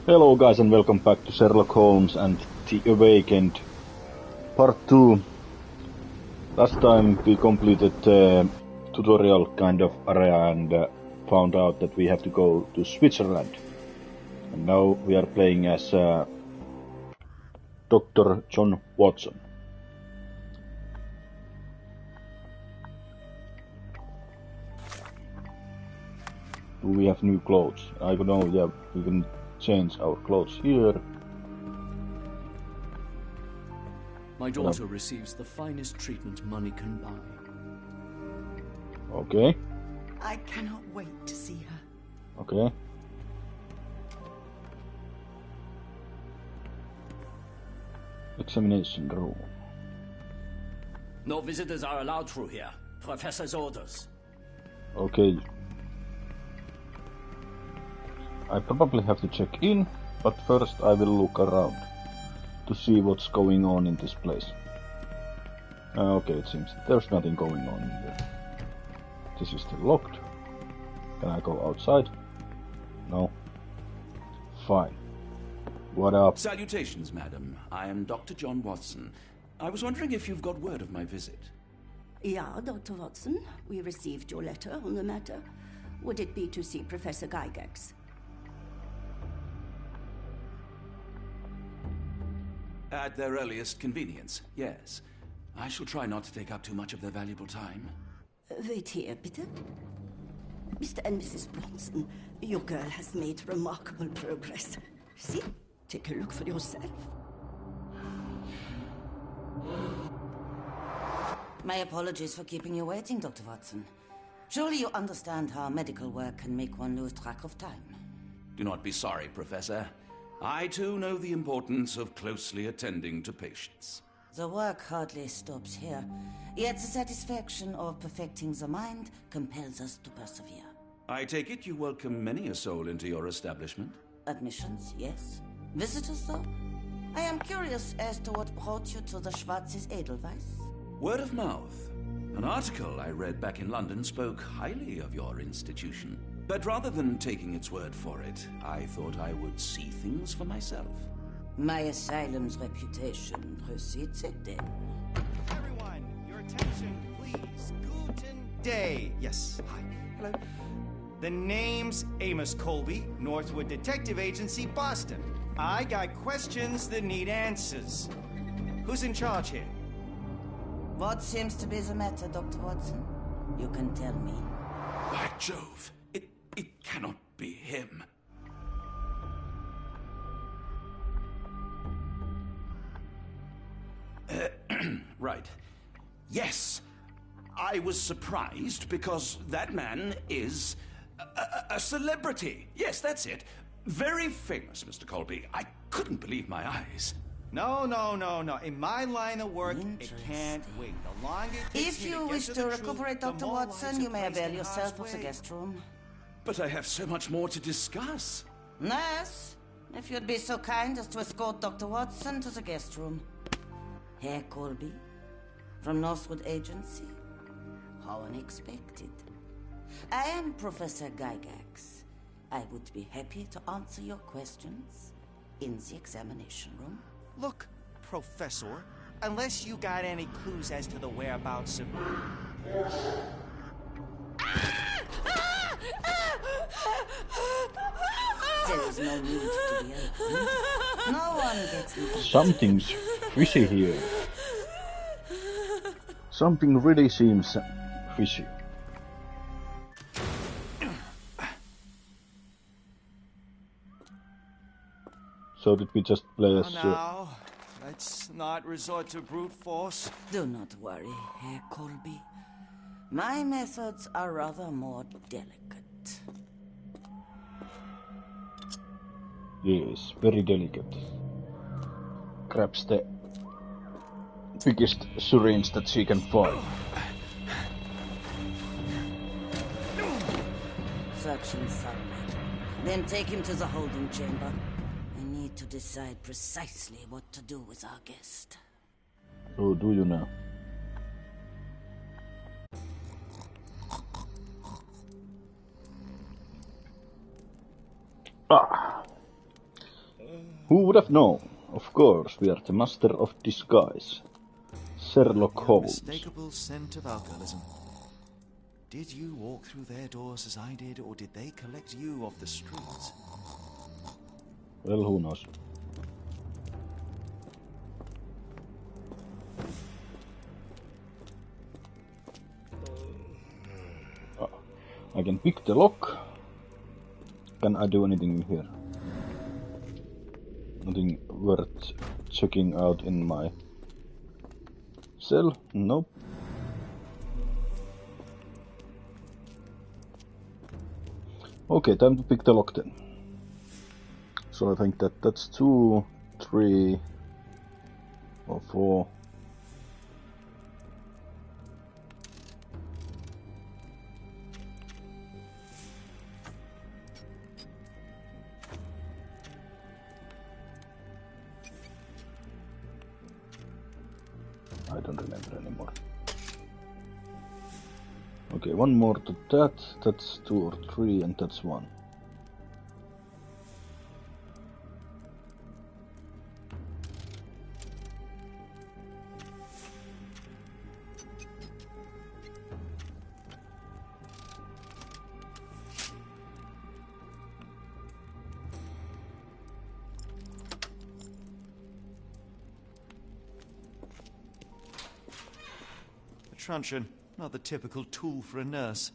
Hello guys and welcome back to Sherlock Holmes and the Awakened Part 2. Last time we completed the tutorial kind of area and found out that we have to go to Switzerland. And now we are playing as Dr. John Watson. Do we have new clothes? I don't know, yeah, we can change our clothes here. My daughter receives the finest treatment money can buy. Okay. I cannot wait to see her. Okay. Examination room. No visitors are allowed through here. Professor's orders. Okay. I probably have to check in, but first I will look around to see what's going on in this place. Okay, it seems there's nothing going on here. This is still locked. Can I go outside? No. Fine. What up? Salutations, madam. I am Dr. John Watson. I was wondering if you've got word of my visit. Yeah, Dr. Watson. We received your letter on the matter. Would it be to see Professor Gygax? At their earliest convenience, yes. I shall try not to take up too much of their valuable time. Wait here, bitte. Mr. and Mrs. Bronson, your girl has made remarkable progress. See? Take a look for yourself. My apologies for keeping you waiting, Dr. Watson. Surely you understand how medical work can make one lose track of time. Do not be sorry, Professor. I too know the importance of closely attending to patients. The work hardly stops here, yet the satisfaction of perfecting the mind compels us to persevere. I take it you welcome many a soul into your establishment? Admissions, yes. Visitors, though? I am curious as to what brought you to the Schwarzes Edelweiss. Word of mouth. An article I read back in London spoke highly of your institution. But rather than taking its word for it, I thought I would see things for myself. My asylum's reputation precedes it, then. Everyone, your attention, please. Guten Day. Yes, hi. Hello. The name's Amos Colby, Northwood Detective Agency, Boston. I got questions that need answers. Who's in charge here? What seems to be the matter, Dr. Watson? You can tell me. By Jove, it cannot be him. Right. Yes. I was surprised because that man is a celebrity. Yes, that's it. Very famous, Mr. Colby. I couldn't believe my eyes. No. In my line of work, it can't wait. The longer it takes If me you to get wish to to the recuperate, truth, the Dr. more Watson, lives you are may placed avail in yourself harm's of the way. guest room. But I have so much more to discuss. Nurse, if you'd be so kind as to escort Dr. Watson to the guest room. Herr Colby, from Northwood Agency. How unexpected. I am Professor Gygax. I would be happy to answer your questions in the examination room. Look, Professor, unless you got any clues as to the whereabouts of... There is no need to be alarmed. No one gets me. Something's fishy here. Something really seems fishy. So did we just play as... Now, let's not resort to brute force. Do not worry, Herr Colby. My methods are rather more delicate. Yes, very delicate. Grabs the biggest syringe that she can find. Search him thoroughly. Then take him to the holding chamber. I need to decide precisely what to do with our guest. Oh, do you now? Ah. Who would have known? Of course, we are the master of disguise. Sherlock Holmes. Unmistakable scent of alcoholism. Did you walk through their doors as I did, or did they collect you off the streets? Well, who knows? I can pick the lock. Can I do anything here? Nothing worth checking out in my cell? Nope. Okay, time to pick the lock then. So I think that's 2, 3, or 4. I don't remember anymore. Okay, one more to that. That's 2 or 3, and that's 1. Truncheon, not the typical tool for a nurse.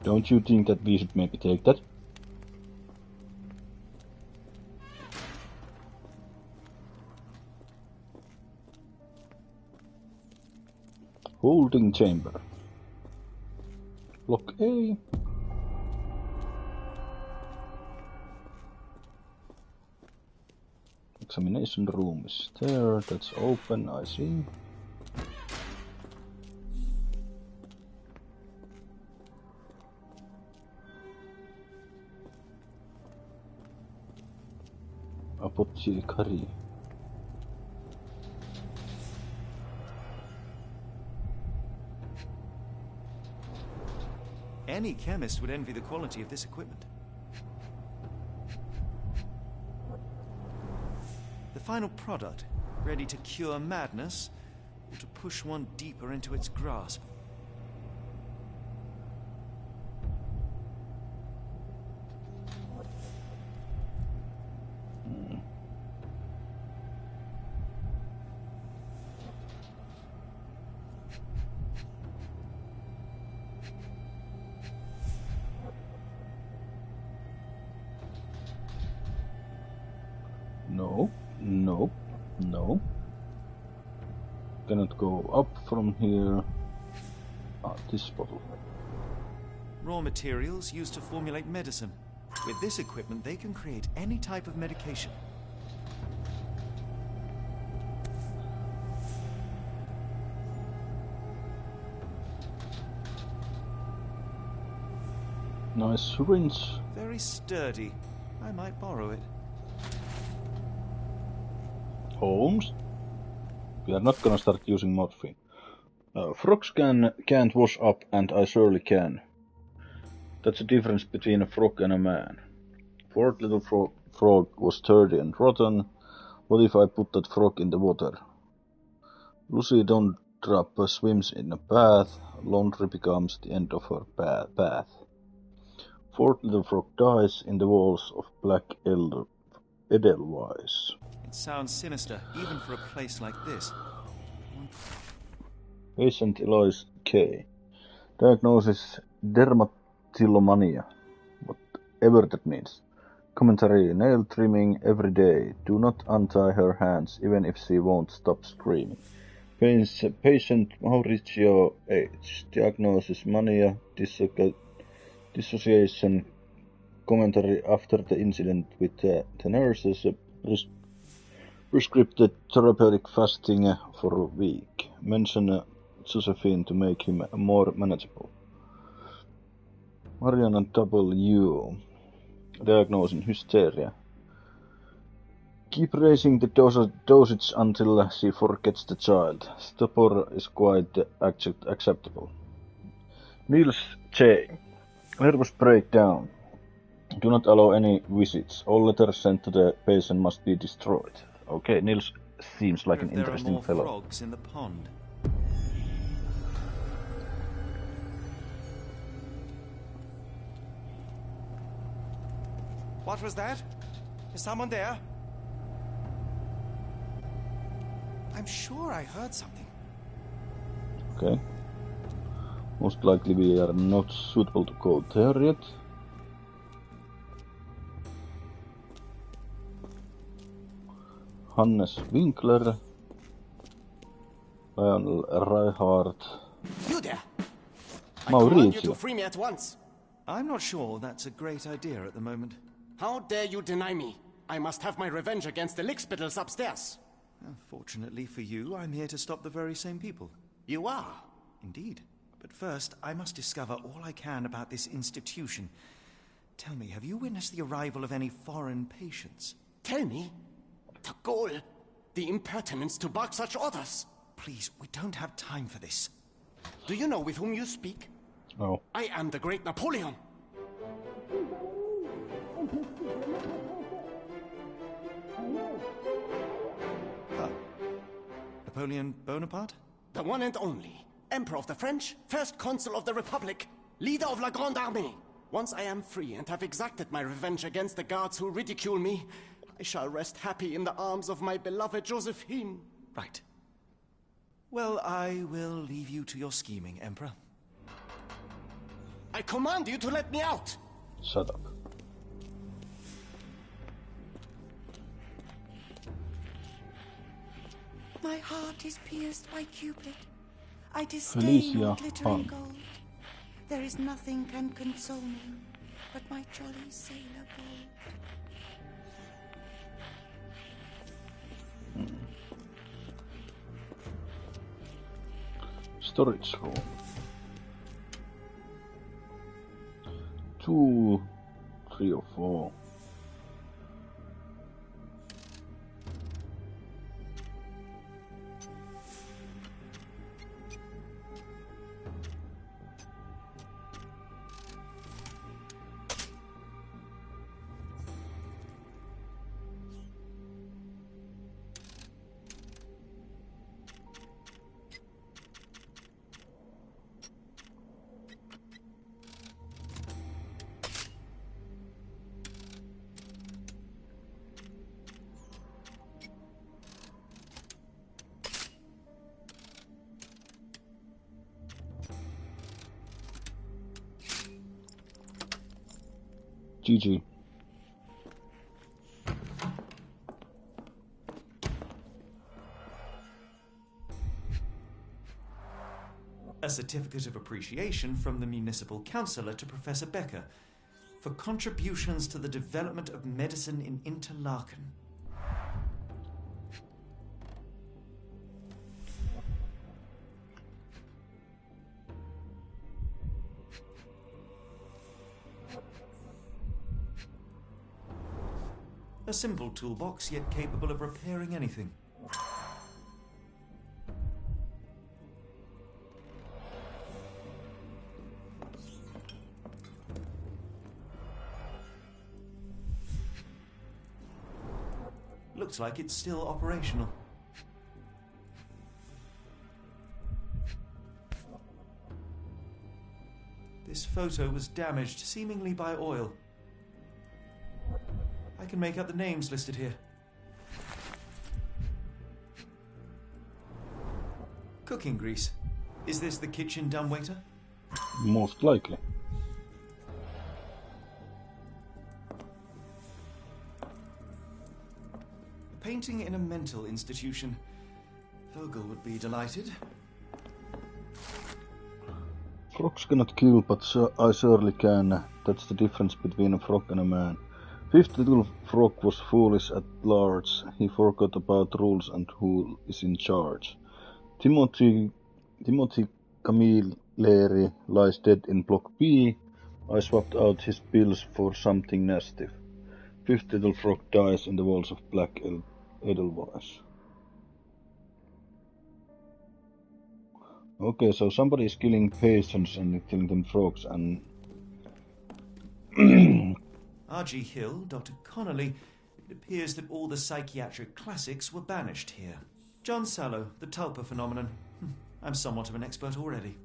Don't you think that we should maybe take that? Holding chamber. Block A. Examination room is there. That's open, I see. Apothecary. Any chemist would envy the quality of this equipment. The final product, ready to cure madness, or to push one deeper into its grasp. No, no, no. Cannot go up from here. Ah, this bottle. Raw materials used to formulate medicine. With this equipment, they can create any type of medication. Nice syringe. Very sturdy. I might borrow it. Holmes? We are not gonna start using morphine. Frogs can't wash up, and I surely can. That's the difference between a frog and a man. Fort little frog was dirty and rotten. What if I put that frog in the water? Lucy don't drop swims in a bath. Laundry becomes the end of her path. Fort little frog dies in the walls of Black Edelweiss. It sounds sinister, even for a place like this. Patient Eloise K. Diagnosis dermatillomania. Whatever that means. Commentary: nail trimming every day. Do not untie her hands, even if she won't stop screaming. Patient Mauricio H. Diagnosis: mania, dissociation. Commentary: after the incident with the nurses, prescribed therapeutic fasting for a week. Mention Josephine to make him more manageable. Mariana W. Diagnosing hysteria. Keep raising the dosage until she forgets the child. Stupor is quite acceptable. Niels J. Nervous breakdown. Do not allow any visits. All letters sent to the patient must be destroyed. Okay, Nils seems like an There are interesting more fellow. frogs in the pond. What was that? Is someone there? I'm sure I heard something. Okay. Most likely we are not suitable to go there yet. Hannes Winkler, Lionel Reichardt, You there! I command you to Maurizio. free me at once. I'm not sure that's a great idea at the moment. How dare you deny me? I must have my revenge against the lickspittles upstairs. Fortunately for you, I'm here to stop the very same people. You are? Indeed. But first, I must discover all I can about this institution. Tell me, have you witnessed the arrival of any foreign patients? Tell me. The goal. The impertinence to bark such orders. Please, we don't have time for this. Do you know with whom you speak? Oh. I am the great Napoleon. Napoleon Bonaparte? The one and only. Emperor of the French, first consul of the Republic, leader of La Grande Armée. Once I am free and have exacted my revenge against the guards who ridicule me, I shall rest happy in the arms of my beloved Josephine. Right. Well, I will leave you to your scheming, Emperor. I command you to let me out! Shut up. My heart is pierced by Cupid. I disdain Felicia all glittering Hahn. gold. There is nothing can console me but my jolly sailor bold. Storage room. 2, 3 or 4. GG. A certificate of appreciation from the municipal councillor to Professor Becker for contributions to the development of medicine in Interlaken. A simple toolbox, yet capable of repairing anything. Looks like it's still operational. This photo was damaged, seemingly by oil. I can make out the names listed here. Cooking grease. Is this the kitchen dumbwaiter? Most likely. A painting in a mental institution. Vogel would be delighted. Frogs cannot kill, but I surely can. That's the difference between a frog and a man. Fifth little frog was foolish at large. He forgot about rules and who is in charge. Timothy Camilleri lies dead in block B. I swapped out his pills for something nasty. Fifth little frog dies in the walls of Black Edelweiss. Okay, so somebody is killing patients and killing them frogs, and R.G. Hill, Dr. Connolly. It appears that all the psychiatric classics were banished here. John Sallow, the tulpa phenomenon. I'm somewhat of an expert already.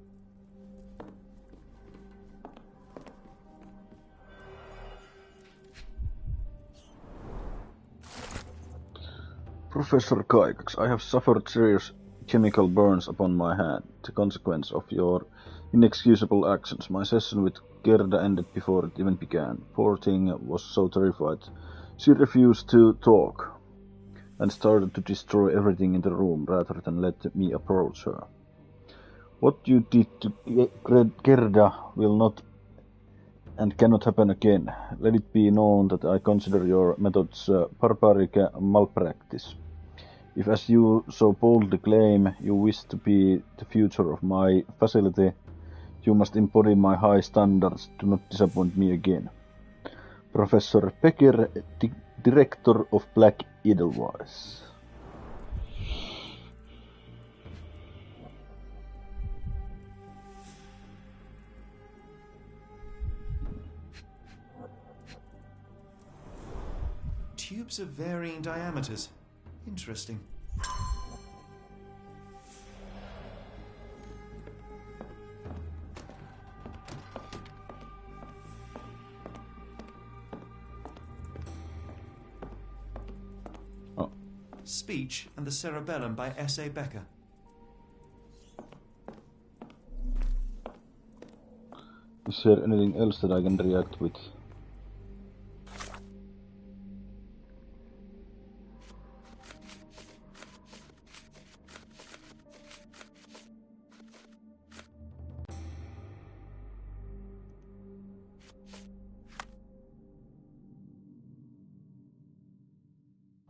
Professor Gygax, I have suffered serious chemical burns upon my hand, the consequence of your inexcusable actions. My session with Gerda ended before it even began. Poor thing was so terrified. She refused to talk, and started to destroy everything in the room rather than let me approach her. What you did to Gerda will not and cannot happen again. Let it be known that I consider your methods barbaric malpractice. If, as you so boldly claim, you wish to be the future of my facility, you must embody my high standards. Do not disappoint me again. Professor Becker, Director of Black Edelweiss. Tubes of varying diameters. Interesting. Oh. Speech and the Cerebellum by S.A. Becker. Is there anything else that I can react with?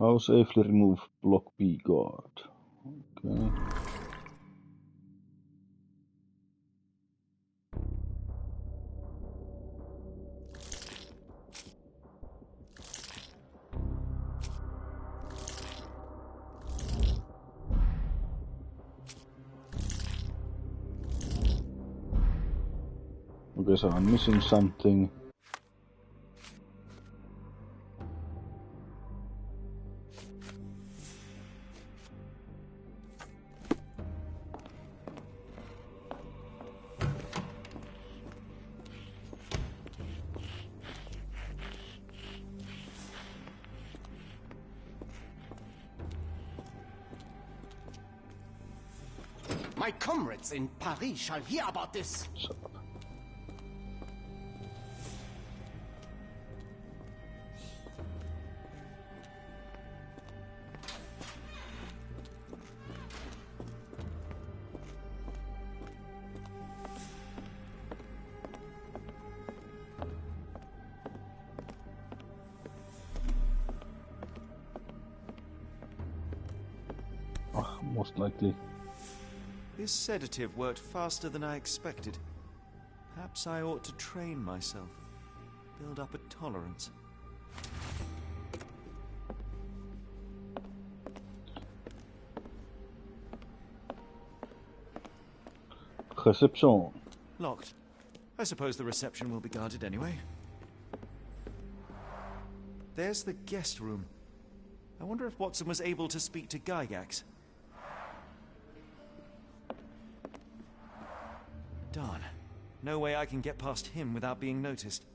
How safely remove block B guard? Okay. Okay, so I'm missing something. My comrades in Paris shall hear about this. Shut up. Most likely. This sedative worked faster than I expected. Perhaps I ought to train myself. Build up a tolerance. Reception. Locked. I suppose the reception will be guarded anyway. There's the guest room. I wonder if Watson was able to speak to Gygax. Darn. No way I can get past him without being noticed.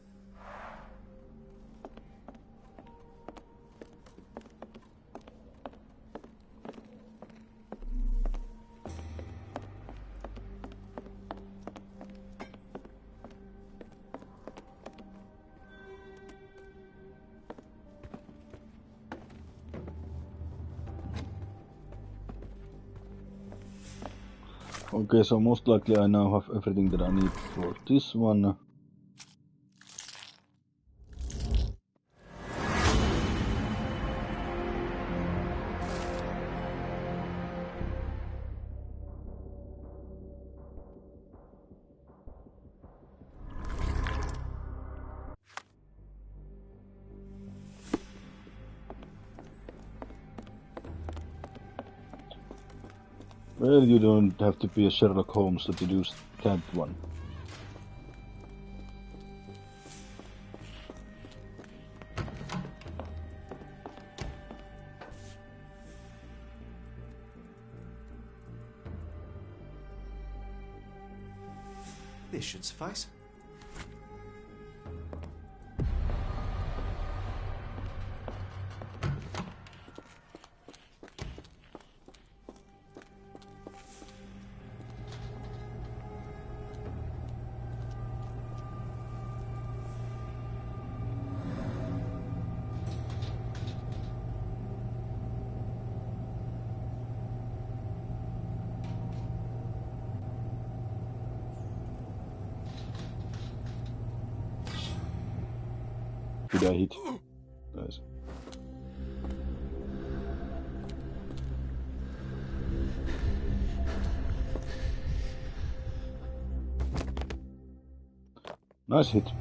Okay, so most likely I now have everything that I need for this one. Well, you don't have to be a Sherlock Holmes to deduce that one. This should suffice. Did I hit? Nice. Nice hit.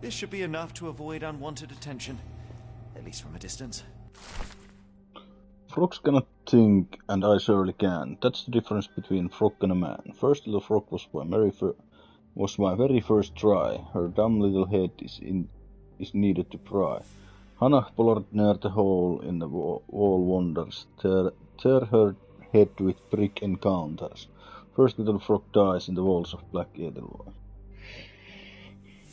This should be enough to avoid unwanted attention, at least from a distance. Frogs cannot think, and I surely can. That's the difference between frog and a man. First little frog was my very first try. Her dumb little head is needed to pry. Hannah Pollard near the hole in the wall wonders. Tear her head with brick encounters. First little frog dies in the walls of Black Edelweiss.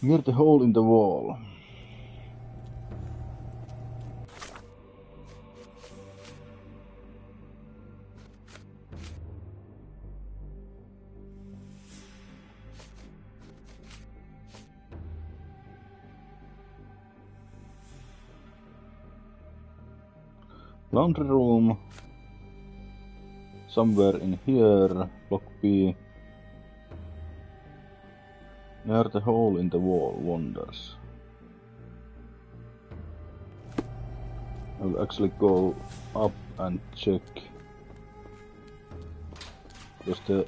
Near the hole in the wall. Laundry room. Somewhere in here. Block B. Near the hole in the wall wonders. I'll actually go up and check. Because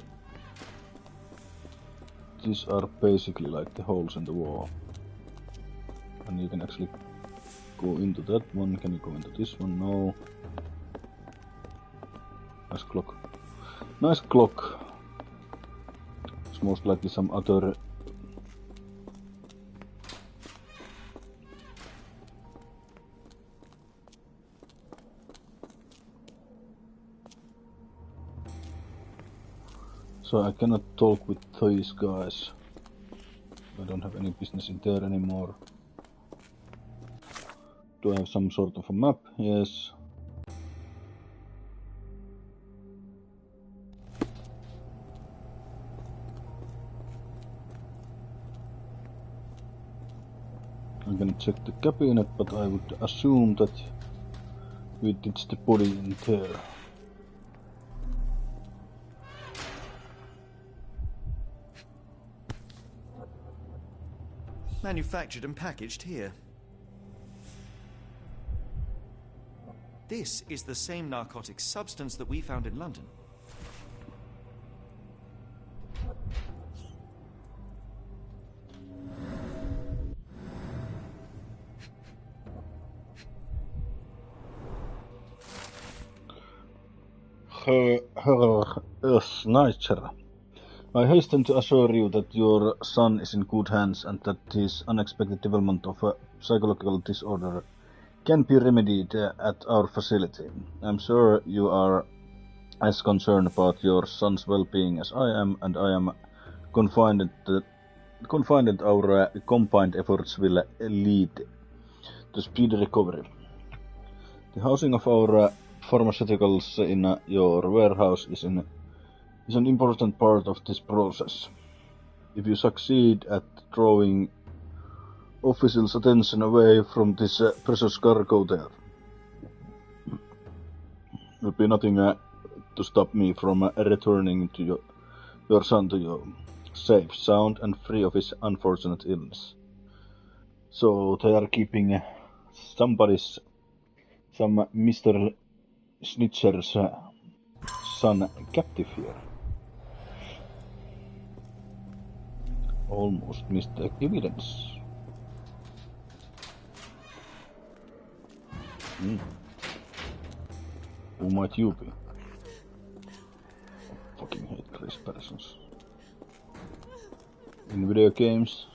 these are basically like the holes in the wall. And you can actually go into that one. Can you go into this one? No. Nice clock. Nice clock. It's most likely some other... So I cannot talk with these guys. I don't have any business in there anymore. Do I have some sort of a map? Yes. I'm gonna check the cabinet, but I would assume that we ditched the body in there. Manufactured and packaged here. This is the same narcotic substance that we found in London. Sniper. I hasten to assure you that your son is in good hands and that his unexpected development of a psychological disorder can be remedied at our facility. I'm sure you are as concerned about your son's well-being as I am, and I am confident our combined efforts will lead to speedy recovery. The housing of our pharmaceuticals in your warehouse is an important part of this process. If you succeed at drawing officials' attention away from this precious cargo there, will be nothing to stop me from returning to your son to you, safe, sound, and free of his unfortunate illness. So they are keeping some Mr. Schnitzer's son captive here. Almost missed the evidence. Who might you be? I fucking hate these persons. In video games,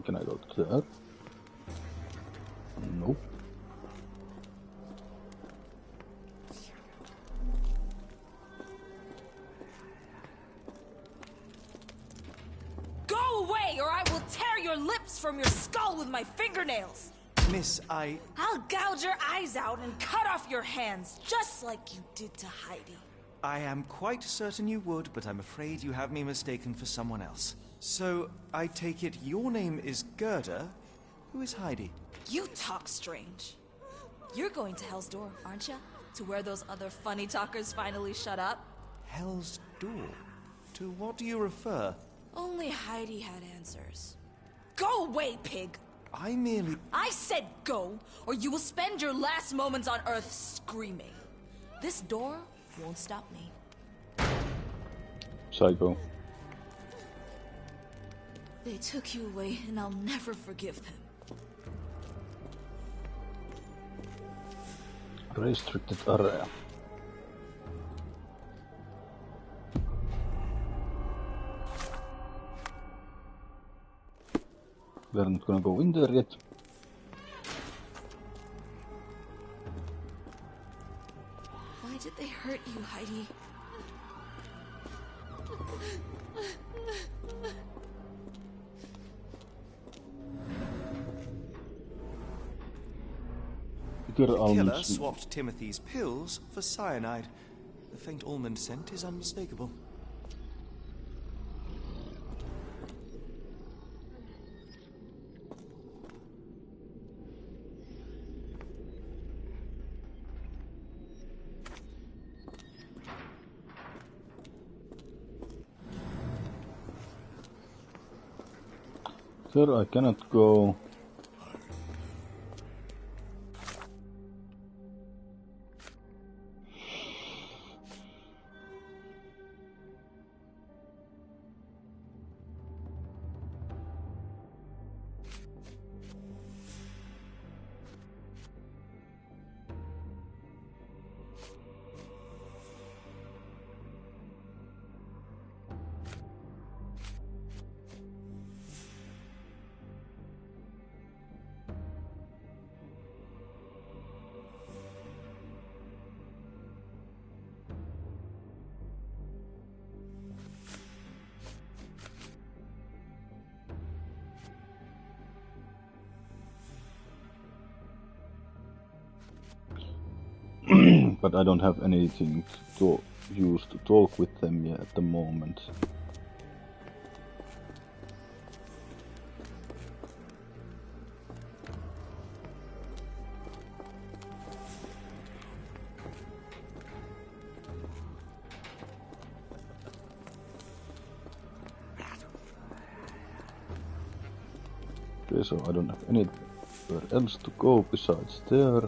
can I go to there? Nope. Go away, or I will tear your lips from your skull with my fingernails! Miss, I'll gouge your eyes out and cut off your hands, just like you did to Heidi. I am quite certain you would, but I'm afraid you have me mistaken for someone else. So, I take it your name is Gerda? Who is Heidi? You talk strange. You're going to Hell's Door, aren't you? To where those other funny talkers finally shut up? Hell's Door? To what do you refer? Only Heidi had answers. Go away, pig! I said go, or you will spend your last moments on Earth screaming. This door won't stop me. Psycho. They took you away, and I'll never forgive them. Restricted area. We're not gonna go in there yet. Why did they hurt you, Heidi? The killer swapped Timothy's pills for cyanide. The faint almond scent is unmistakable. Sir, I cannot go. But I don't have anything to use to talk with them yet at the moment. Okay, so I don't have anywhere else to go besides there.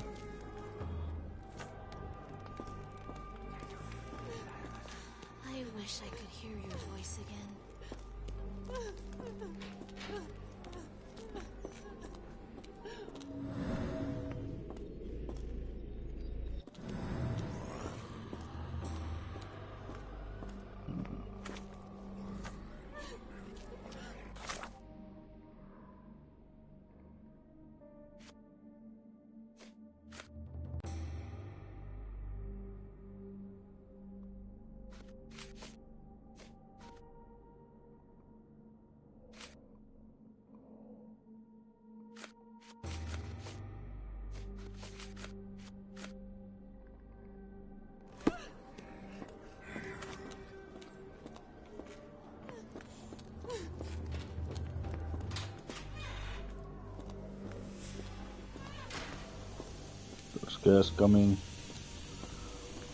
Scares coming.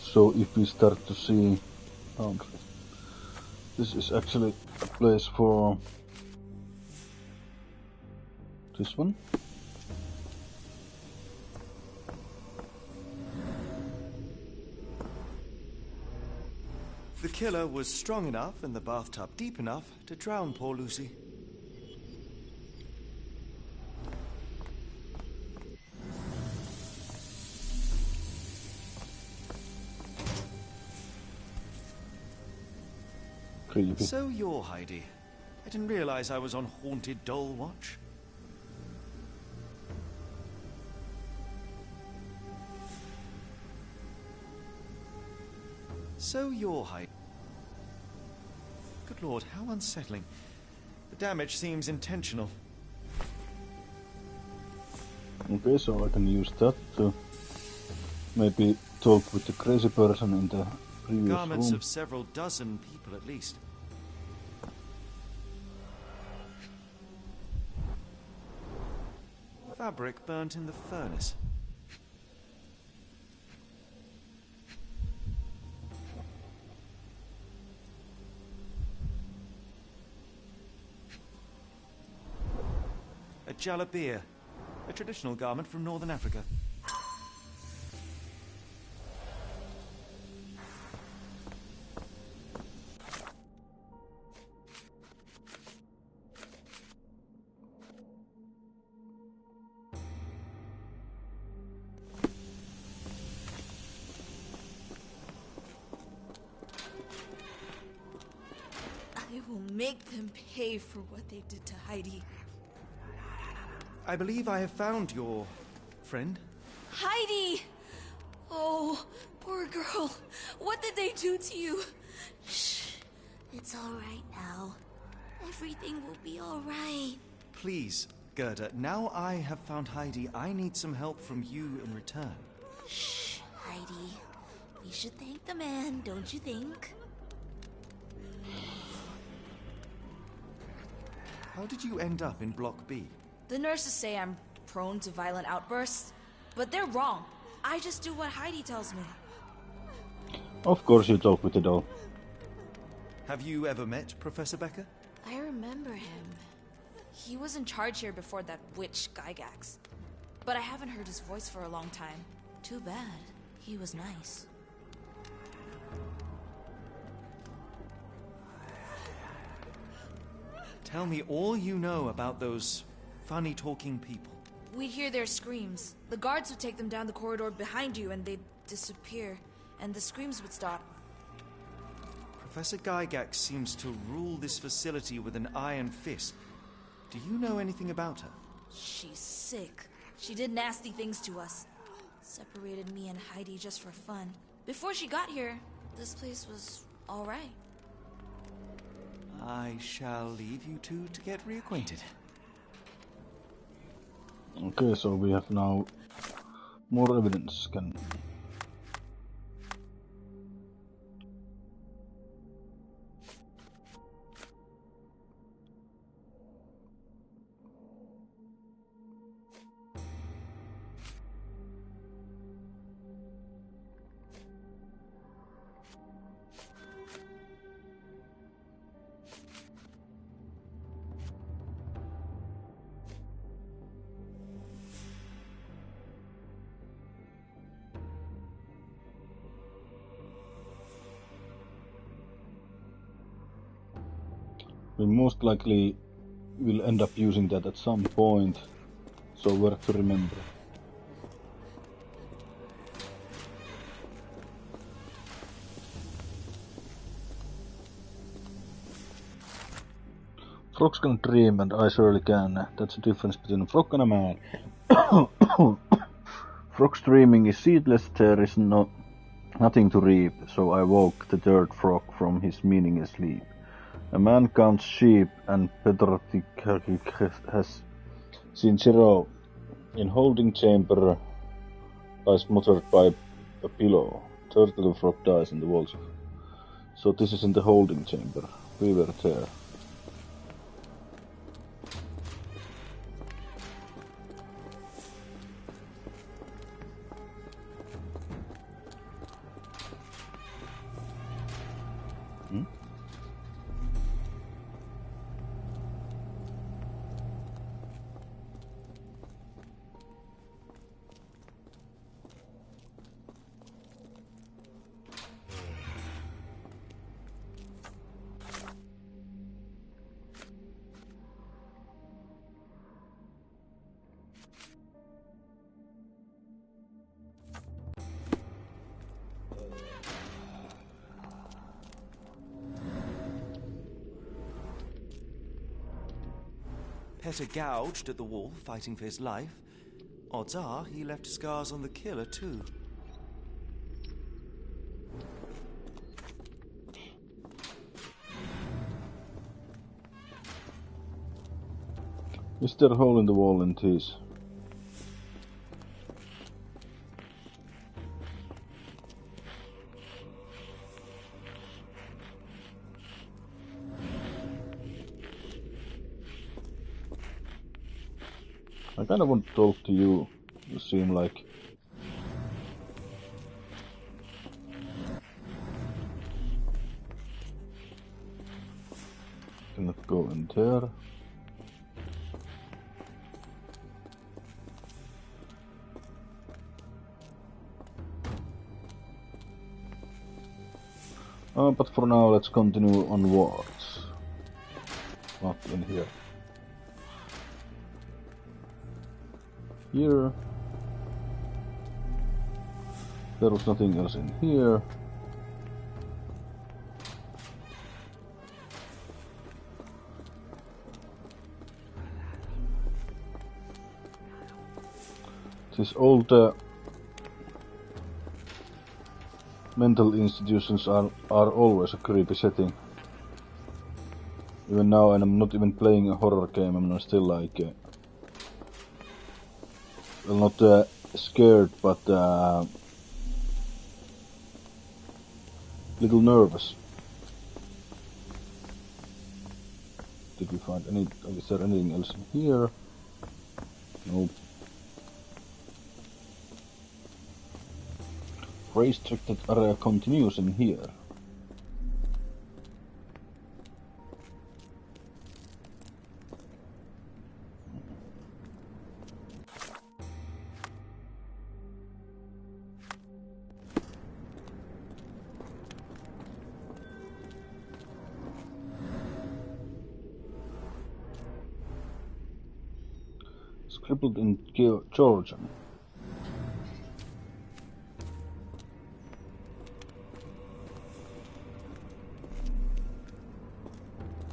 So if we start to see this is actually a place for this one. The killer was strong enough and the bathtub deep enough to drown poor Lucy. Creepy. So you're Heidi. I didn't realize I was on haunted doll watch. So you're Heidi. Good lord, how unsettling. The damage seems intentional. Okay, so I can use that to maybe talk with the crazy person in the previous Garments room. of several dozen people at least. Fabric burnt in the furnace. A jalabia, a traditional garment from northern Africa. I will make them pay for what they did to Heidi. I believe I have found your friend. Heidi! Oh, poor girl. What did they do to you? Shh. It's all right now. Everything will be all right. Please, Gerda, now I have found Heidi, I need some help from you in return. Shh, Heidi. We should thank the man, don't you think? How did you end up in Block B? The nurses say I'm prone to violent outbursts, but they're wrong. I just do what Heidi tells me. Of course you talk with the doll. Have you ever met Professor Becker? I remember him. He was in charge here before that witch Gygax. But I haven't heard his voice for a long time. Too bad. He was nice. Tell me all you know about those funny-talking people. We'd hear their screams. The guards would take them down the corridor behind you and they'd disappear. And the screams would stop. Professor Gygax seems to rule this facility with an iron fist. Do you know anything about her? She's sick. She did nasty things to us. Separated me and Heidi just for fun. Before she got here, this place was all right. I shall leave you two to get reacquainted. Okay, so we have now more evidence. We most likely will end up using that at some point, so worth to remember. Frogs can dream, and I surely can. That's the difference between a frog and a man. Frog's dreaming is seedless, there is nothing to reap, so I woke the third frog from his meaningless sleep. A man counts sheep, and Petrotic has seen zero. In holding chamber, lies smothered by a pillow. Third little frog dies in the walls of... So this is in the holding chamber. We were there. Petter gouged at the wall, fighting for his life. Odds are he left scars on the killer, too. Is there a hole in the wall in these? I kinda want to talk to you. You seem like... Cannot go in there. But for now, let's continue onwards. Not in here. Here. There was nothing else in here. These old mental institutions are always a creepy setting. Even now, and I'm not even playing a horror game, I'm still like... well, not scared, but little nervous. Did we find any... is there anything else in here? Nope. Restricted area continues in here. Scribbled in Georgian.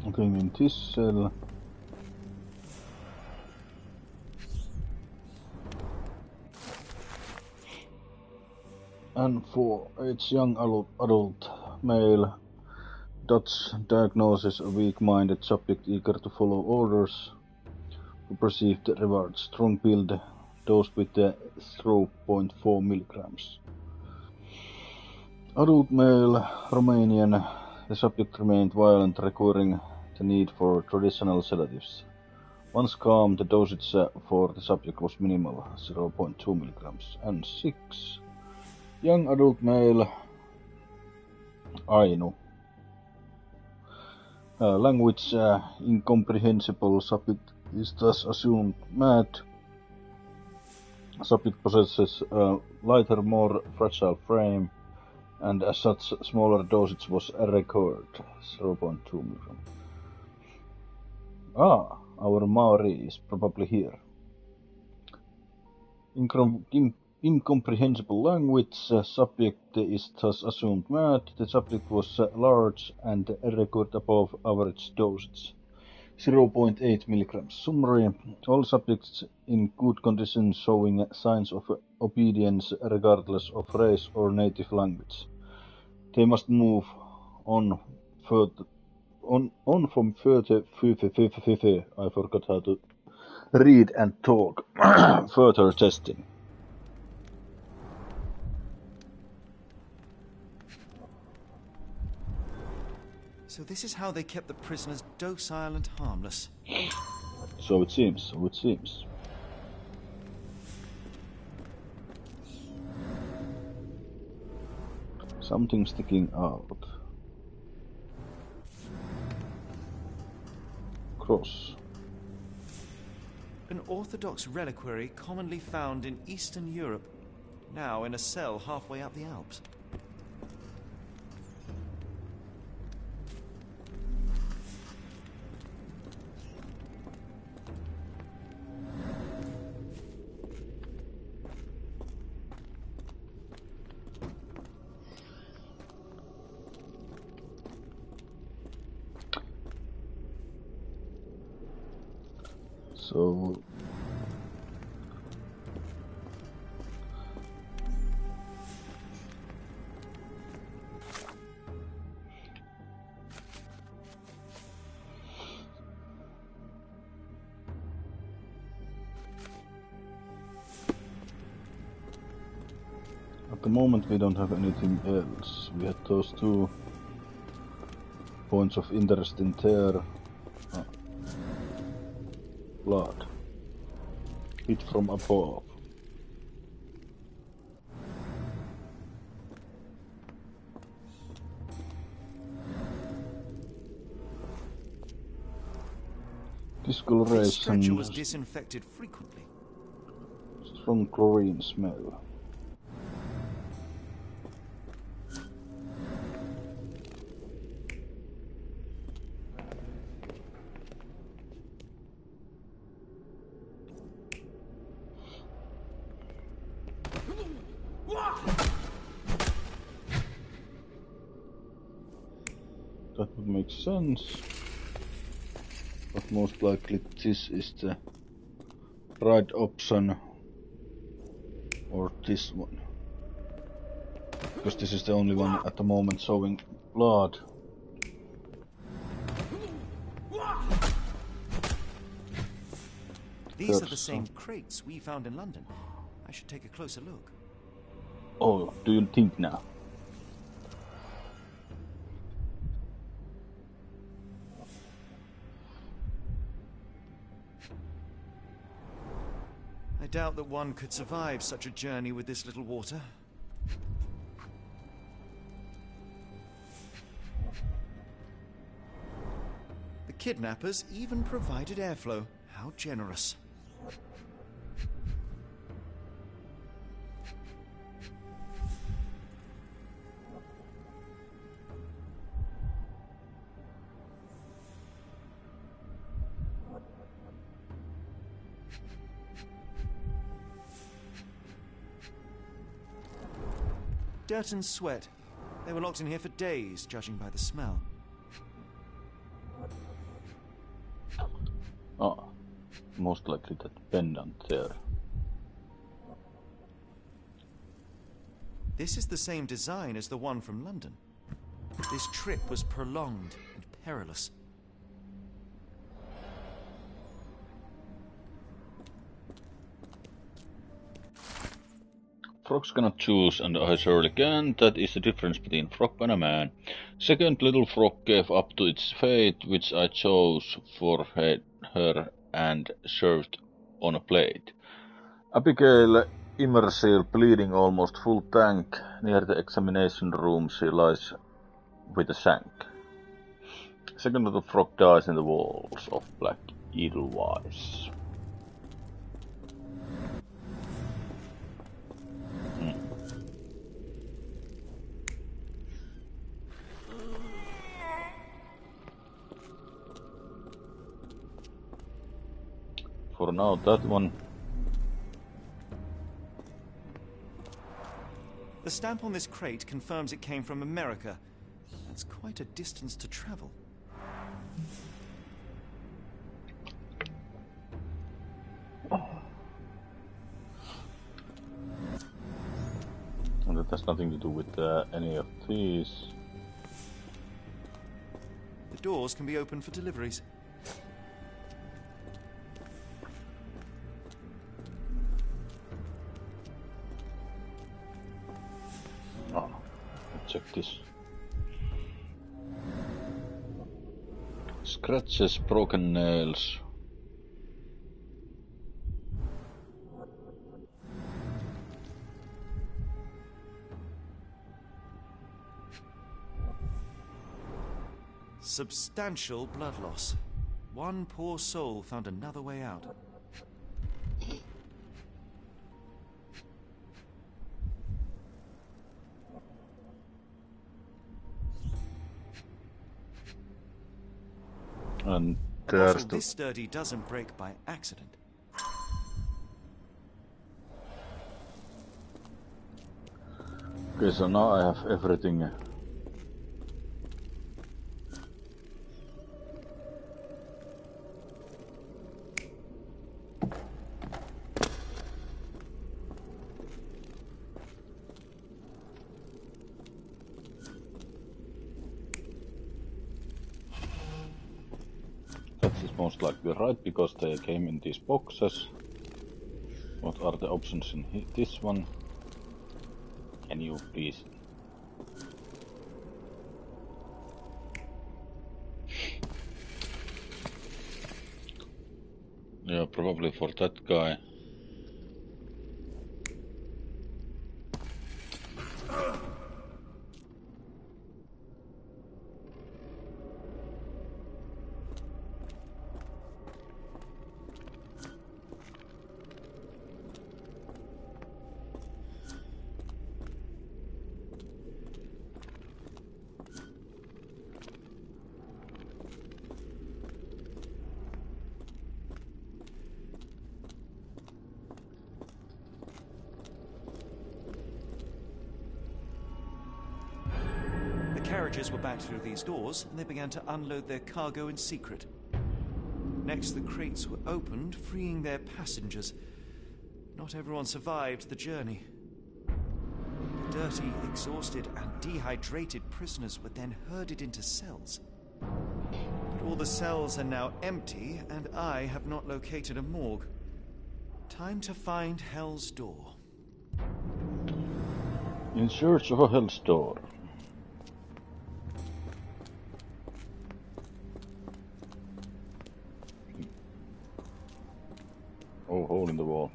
Looking in this cell. And for its young adult male, Dutch diagnoses a weak-minded subject eager to follow orders, who perceived reward strong build, dosed with 0.4 milligrams. Adult male, Romanian, the subject remained violent, requiring the need for traditional sedatives. Once calm, the dosage for the subject was minimal, 0.2 milligrams. And 6. Young adult male, Ainu. Language incomprehensible, subject is thus assumed mad. Subject possesses a lighter, more fragile frame, and as such, smaller dosage was required, 0.2 milligram. Ah, our Maori is probably here. Incomprehensible language, subject is thus assumed mad. The subject was large and required above average dosage, 0.8 milligrams. Summary: all subjects in good condition showing signs of obedience regardless of race or native language. They must move on further. On from further. I forgot how to read and talk. Further testing. So this is how they kept the prisoners docile and harmless. So it seems. Something sticking out. Cross. An orthodox reliquary commonly found in Eastern Europe, now in a cell halfway up the Alps. So At the moment we don't have anything else. We had those 2 points of interest in there. Blood. Hit from above. Discoloration. This stretcher was disinfected frequently. Strong chlorine smell. That would make sense. But most likely this is the right option. Or this one. Because this is the only one at the moment showing blood. These are the same crates we found in London. I should take a closer look. Oh, do you think now? I doubt that one could survive such a journey with this little water. The kidnappers even provided airflow. How generous. Dirt and sweat. They were locked in here for days, judging by the smell. Oh, most likely that pendant there. This is the same design as the one from London. This trip was prolonged and perilous. Frogs cannot choose, and I surely can. That is the difference between frog and a man. Second little frog gave up to its fate, which I chose for her and served on a plate. Abigail Immersil, bleeding almost full tank. Near the examination room she lies with a shank. Second little frog dies in the walls of Black Edelweiss. For now, that one. The stamp on this crate confirms it came from America. That's quite a distance to travel. And that has nothing to do with any of these. The doors can be opened for deliveries. Check this. Scratches, broken nails. Substantial blood loss. One poor soul found another way out. And A bottle this sturdy doesn't break by accident. Okay, so now I have everything. Most likely right, because they came in these boxes. What are the options in this one? Can you please? Yeah, probably for that guy. Carriages were backed through these doors, and they began to unload their cargo in secret. Next, the crates were opened, freeing their passengers. Not everyone survived the journey. The dirty, exhausted, and dehydrated prisoners were then herded into cells. But all the cells are now empty, and I have not located a morgue. Time to find Hell's Door. In search of a Hell's Door. Oh, hole in the wall.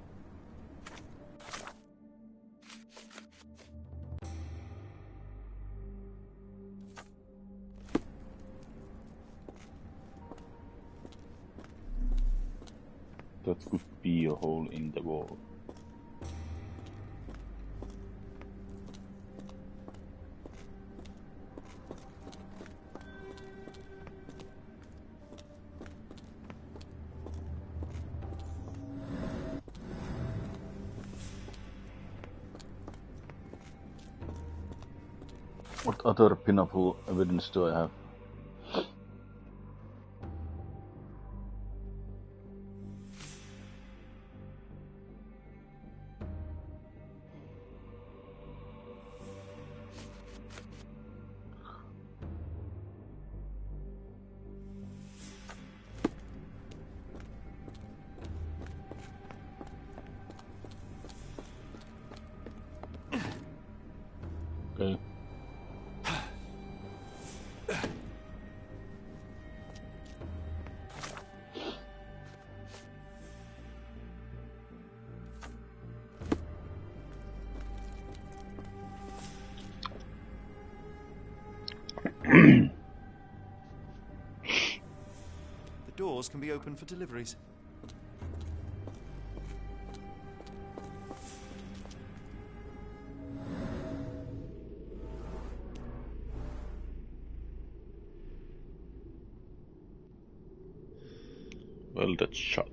That could be a hole in the wall. What other pineapple evidence do I have? Okay. The doors can be opened for deliveries. Well, that's shut.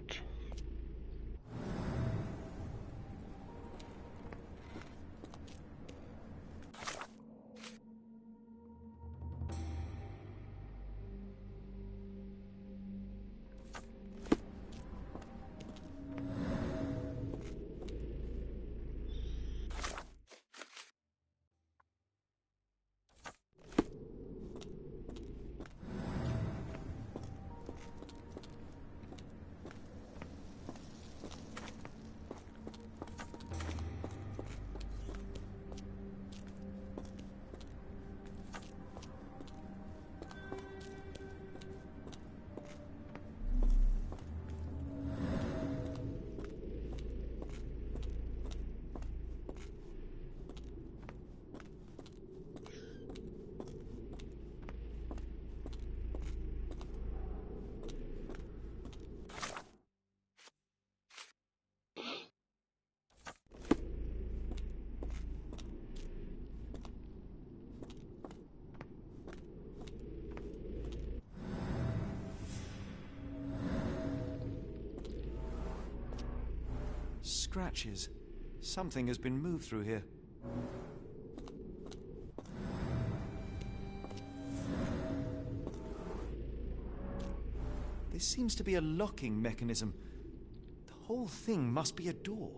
Scratches. Something has been moved through here. This seems to be a locking mechanism. The whole thing must be a door.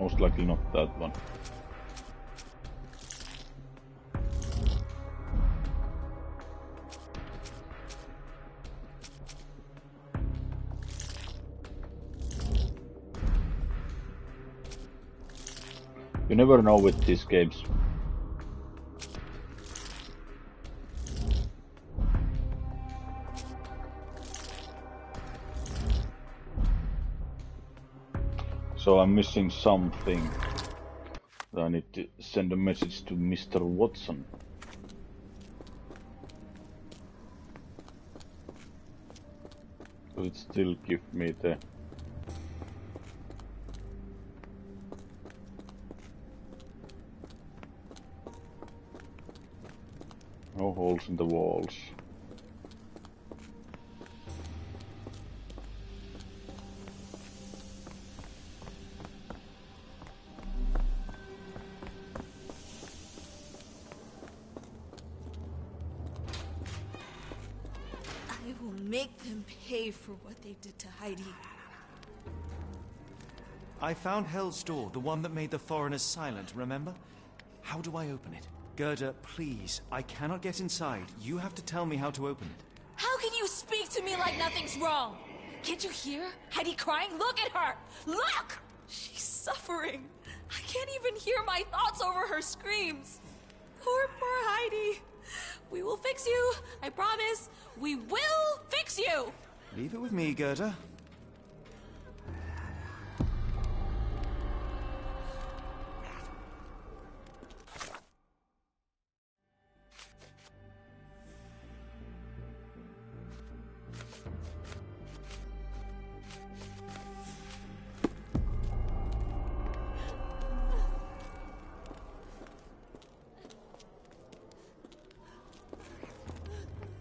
Most likely not that one. You never know with these games. So I'm missing something. I need to send a message to Mr. Watson. Will it still give me the... No holes in the walls. I will make them pay for what they did to Heidi. I found Hell's Door, the one that made the foreigners silent, remember? How do I open it? Gerda, please, I cannot get inside. You have to tell me how to open it. How can you speak to me like nothing's wrong? Can't you hear Heidi crying? Look at her! Look! She's suffering. I can't even hear my thoughts over her screams. Poor Heidi. We will fix you. I promise. We will fix you! Leave it with me, Gerda.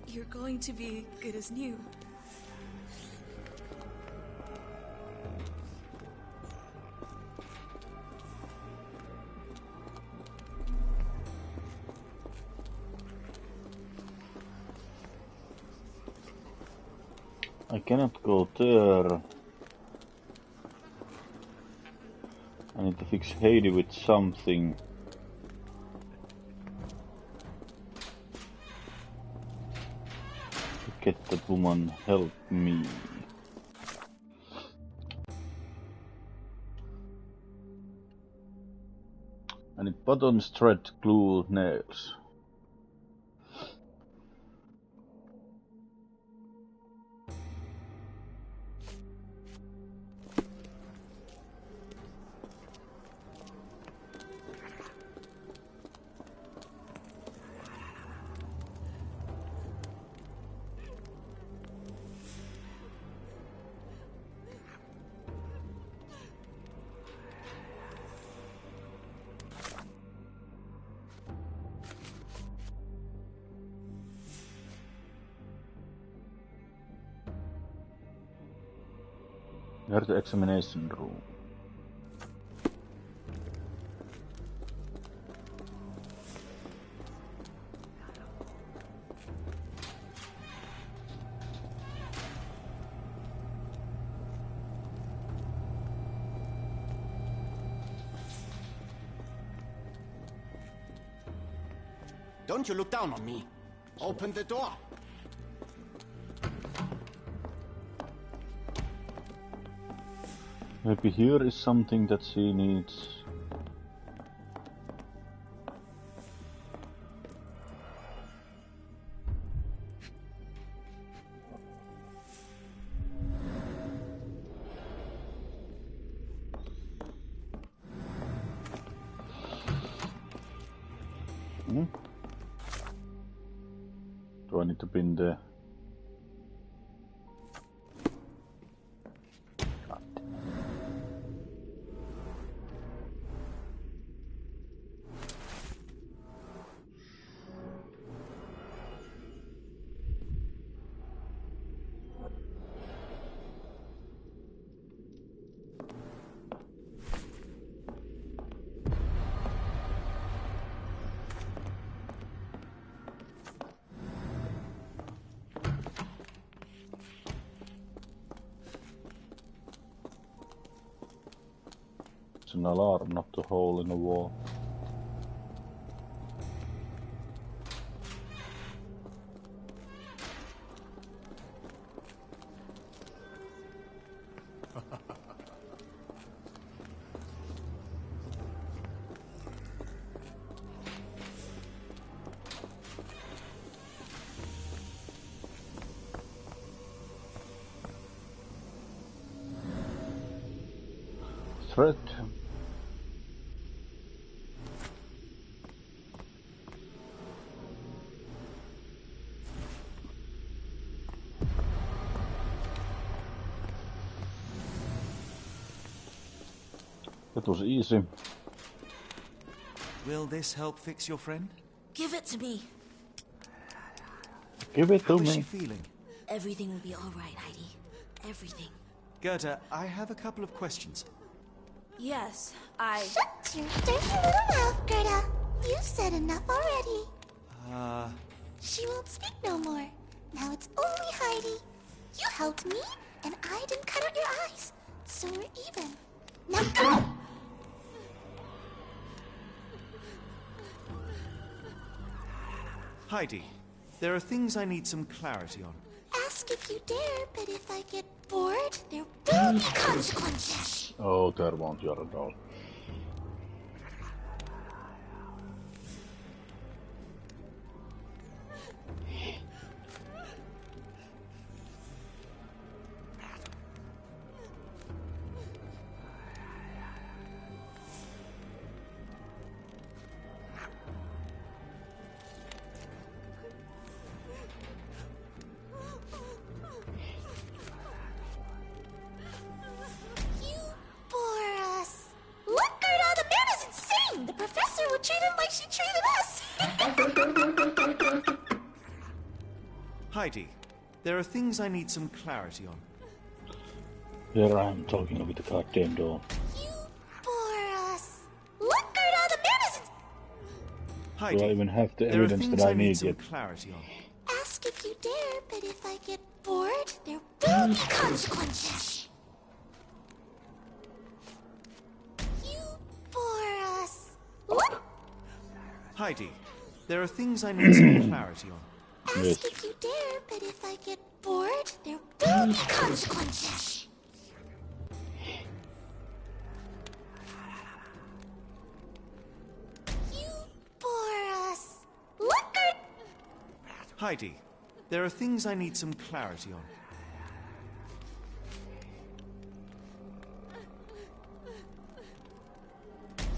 You're going to be good as new. I cannot go there. I need to fix Heidi with something. Get that woman, help me. I need buttons, thread, glue, nails. Here's the examination room. Don't you look down on me. Open the door. Maybe here is something that she needs. Do I need to pin the... It's an alarm, not a hole in a wall. Threat. That was easy. Will this help fix your friend? Give it to me. Give it to How is she me. feeling? Everything will be all right, Heidi. Everything. Goethe, I have a couple of questions. Yes, Shut your dirty little mouth, Gerda. You've said enough already. She won't speak no more. Now it's only Heidi. You helped me, and I didn't cut out your eyes. So we're even. Now go! Heidi, there are things I need some clarity on. Ask if you dare, but if I get bored, there will be consequences. Oh, there won't you at all. You bore us. Look, Gerda, the man is insane. The professor would treat him like she treated us. Heidi, there are things I need some clarity on. Here I am talking with the goddamn door. You bore us. Look, Gerda, the man is Heidi, Do I even have the there are evidence things that I I need need some yet? clarity on. Ask if you dare, but if I get bored, there will be consequences. You bore us. Look, Heidi, there are things I need some clarity on. ask Yes. if you dare, but if I get bored, there will be consequences. You bore us. Look, Heidi, there are things I need some clarity on.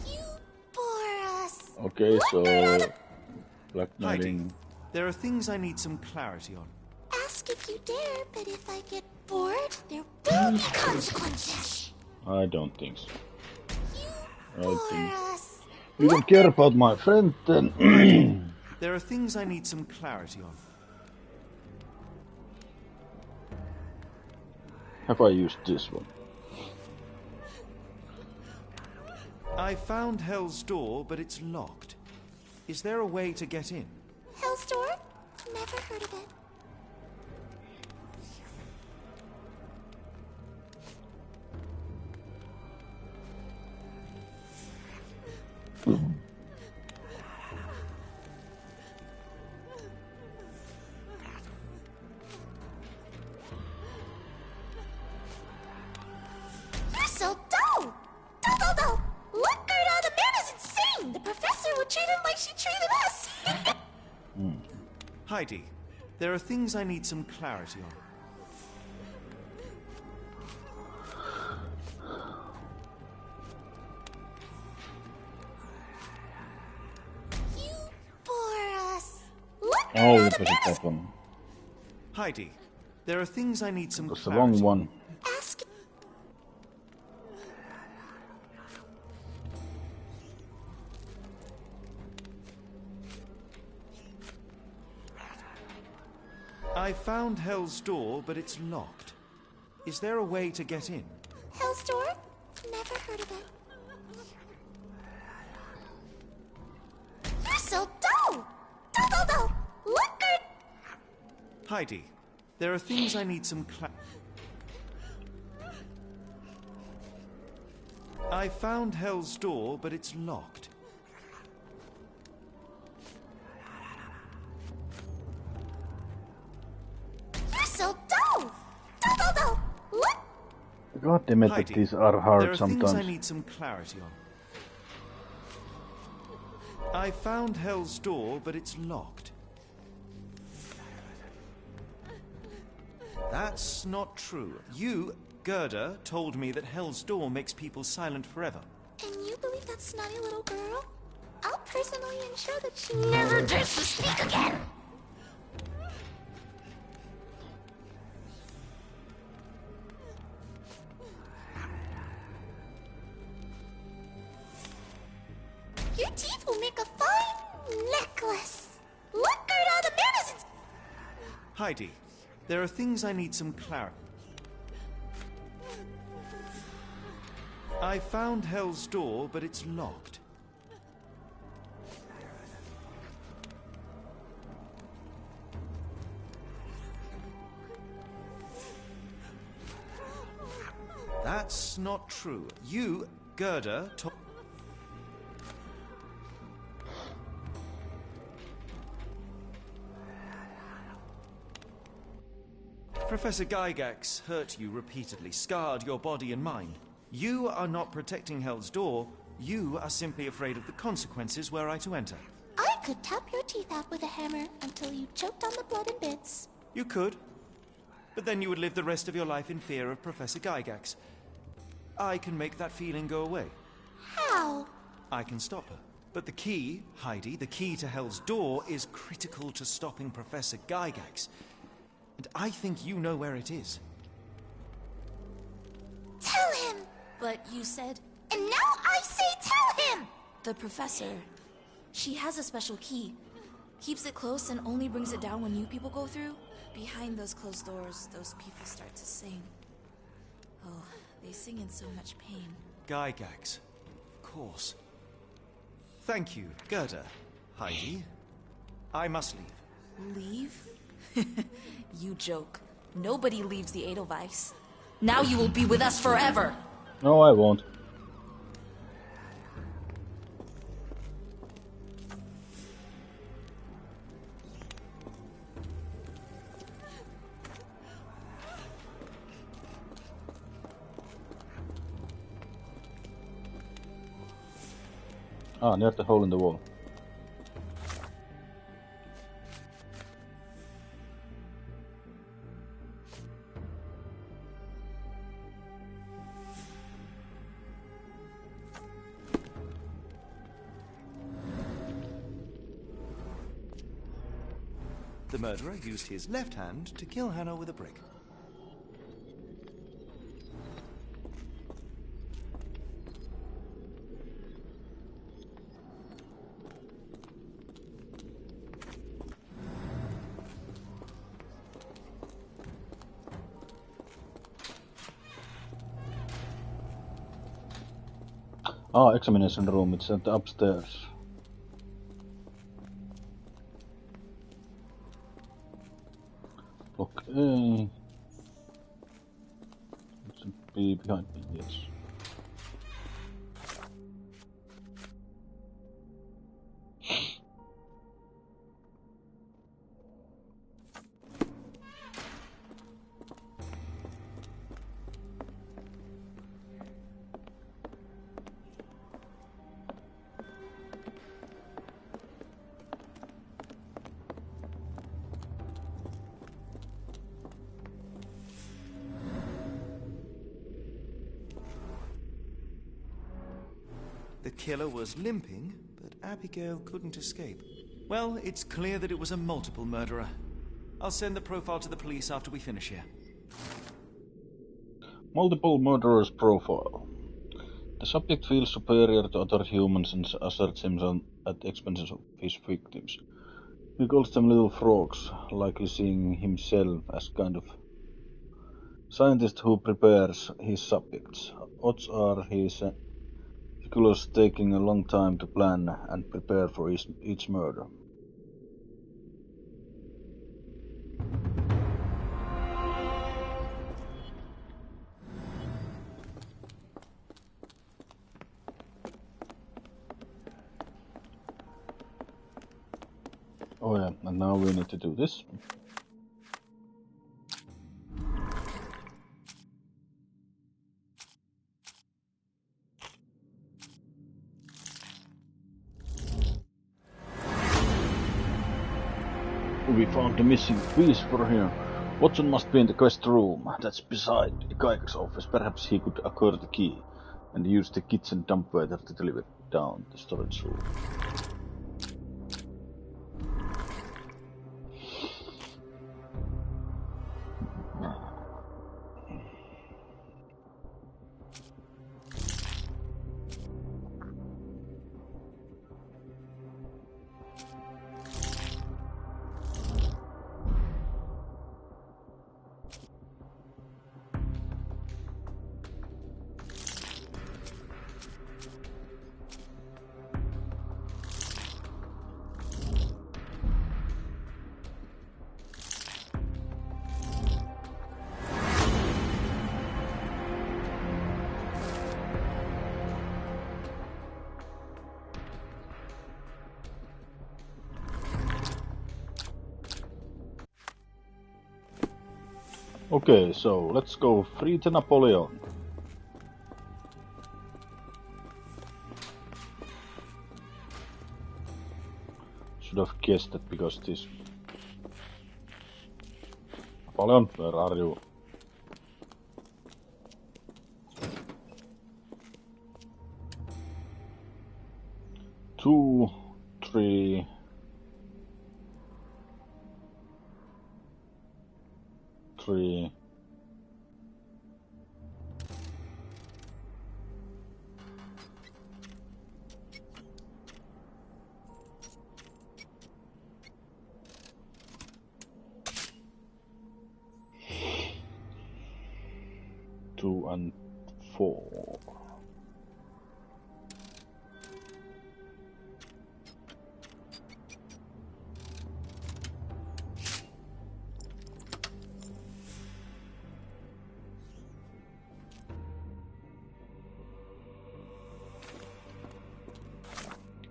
you bore us. Okay, so Heidi, blackmailing. there are things I need some clarity on. Ask if you dare, but if I get bored, there will be consequences. I don't think so. I Bore think us. you don't care about my friend then. There are things I need some clarity on. Have I used this one? I found Hell's Door, but it's locked. Is there a way to get in? Hell's Door? Never heard of it. You're so dull! Dull! Look, Gerda, the man is insane! The professor would treat him like she treated us! Heidi, there are things I need some clarity on. You bore us. Look, Oh, Gerda, that the was man a is... tough one. Heidi, there are things I need some It was the clarity wrong on. one. Ask... I found Hell's Door, but it's locked. Is there a way to get in? Hell's Door? Never heard of it. You're so dull! Dull! Look, Gerda... Heidi, there are things I need some I found Hell's Door, but it's locked. You're so dull! Dull! What? God damn it, Heidi, these are there hard are sometimes. things I need some clarity on. I found Hell's Door, but it's locked. That's not true. You, Gerda, told me that Hell's Door makes people silent forever. And you believe that snotty little girl? I'll personally ensure that she never dares to speak again! Your teeth will make a fine necklace. Look, Gerda, the man is in... Heidi, there are things I need some clarity. I found Hell's Door, but it's locked. That's not true. You, Gerda, told... Professor Gygax hurt you repeatedly, scarred your body and mind. You are not protecting Hell's Door. You are simply afraid of the consequences were I to enter. I could tap your teeth out with a hammer until you choked on the blood in bits. You could. But then you would live the rest of your life in fear of Professor Gygax. I can make that feeling go away. How? I can stop her. But the key, Heidi, the key to Hell's Door is critical to stopping Professor Gygax. And I think you know where it is. Tell him! But you said... And now I say tell him! The professor... She has a special key. Keeps it close and only brings it down when new people go through. Behind those closed doors, those people start to sing. Oh, they sing in so much pain. Gygax. Of course. Thank you, Gerda. Heidi. I must leave. Leave? You joke. Nobody leaves the Edelweiss. Now you will be with us forever! No, I won't. Ah, near the hole in the wall. The murderer used his left hand to kill Hannah with a brick. Ah, examination room, it's at the upstairs. Block A. It should be behind me, yes. The killer was limping, but Abigail couldn't escape. Well, it's clear that it was a multiple murderer. I'll send the profile to the police after we finish here. Multiple murderers profile. The subject feels superior to other humans and asserts himself at the expense of his victims. He calls them little frogs, likely seeing himself as kind of scientist who prepares his subjects. Odds are he's meticulous, taking a long time to plan and prepare for each murder. And now we need to do this. We found the missing piece for him. Watson must be in the quest room. That's beside Geiger's office. Perhaps he could acquire the key and use the kitchen dumbwaiter to deliver it down the storage room. Okay, so let's go free to Napoleon. Should have guessed that because this... Napoleon, where are you? Two, three... Three... Two and four.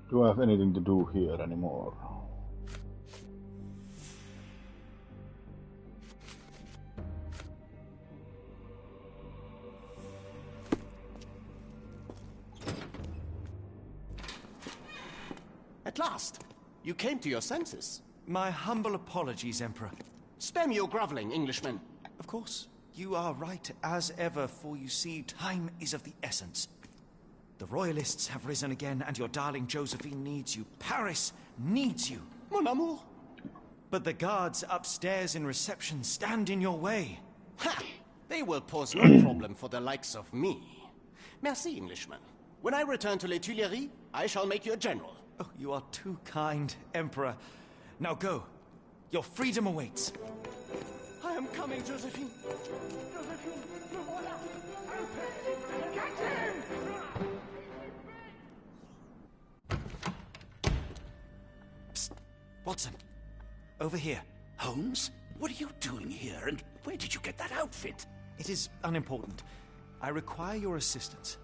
Do I have anything to do here anymore? At last, you came to your senses. My humble apologies, Emperor. Spare me your groveling, Englishman. Of course, you are right as ever, for you see, time is of the essence. The Royalists have risen again, and your darling Josephine needs you. Paris needs you. Mon amour. But the guards upstairs in reception stand in your way. Ha! They will pose no problem for the likes of me. Merci, Englishman. When I return to Les Tuileries, I shall make you a general. Oh, you are too kind, Emperor. Now go. Your freedom awaits. I am coming, Josephine. Josephine, le voilà. Catch him! Psst. Watson, over here. Holmes? What are you doing here, and where did you get that outfit? It is unimportant. I require your assistance.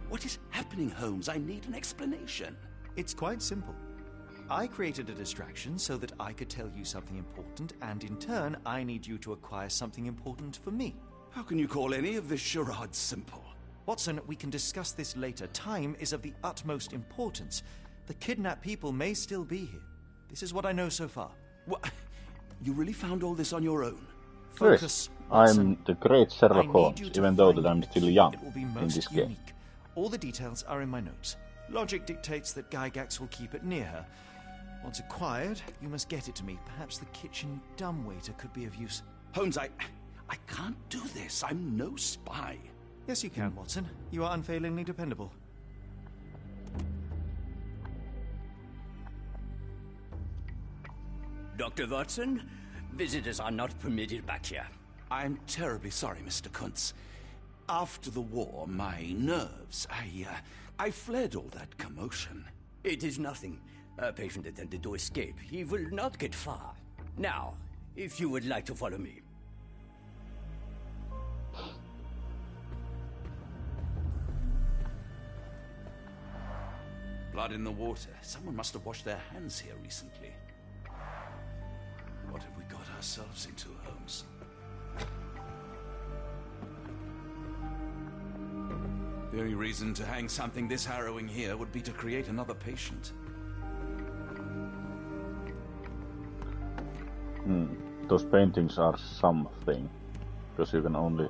What is happening, Holmes? I need an explanation. It's quite simple. I created a distraction so that I could tell you something important, and in turn, I need you to acquire something important for me. How can you call any of this charade simple? Watson, we can discuss this later. Time is of the utmost importance. The kidnapped people may still be here. This is what I know so far. What? You really found all this on your own? Focus, Yes, Watson. I'm the great Sherlock Holmes, even though that I'm still young It will be in most this game. unique. All the details are in my notes. Logic dictates that Gygax will keep it near her. Once acquired, you must get it to me. Perhaps the kitchen dumbwaiter could be of use. Holmes, I can't do this. I'm no spy. Yes, you can, Watson. You are unfailingly dependable. Dr. Watson, visitors are not permitted back here. I'm terribly sorry, Mr. Kuntz. After the war, my nerves, I fled all that commotion. It is nothing. A patient attempted to escape. He will not get far. Now, if you would like to follow me. Blood in the water. Someone must have washed their hands here recently. What have we got ourselves into, Holmes? The only reason to hang something this harrowing here would be to create another patient. Those paintings are something, because you can only...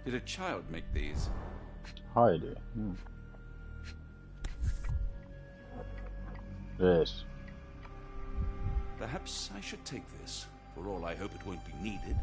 Did a child make these? Heidi. Yes. Perhaps I should take this. For all I hope it won't be needed.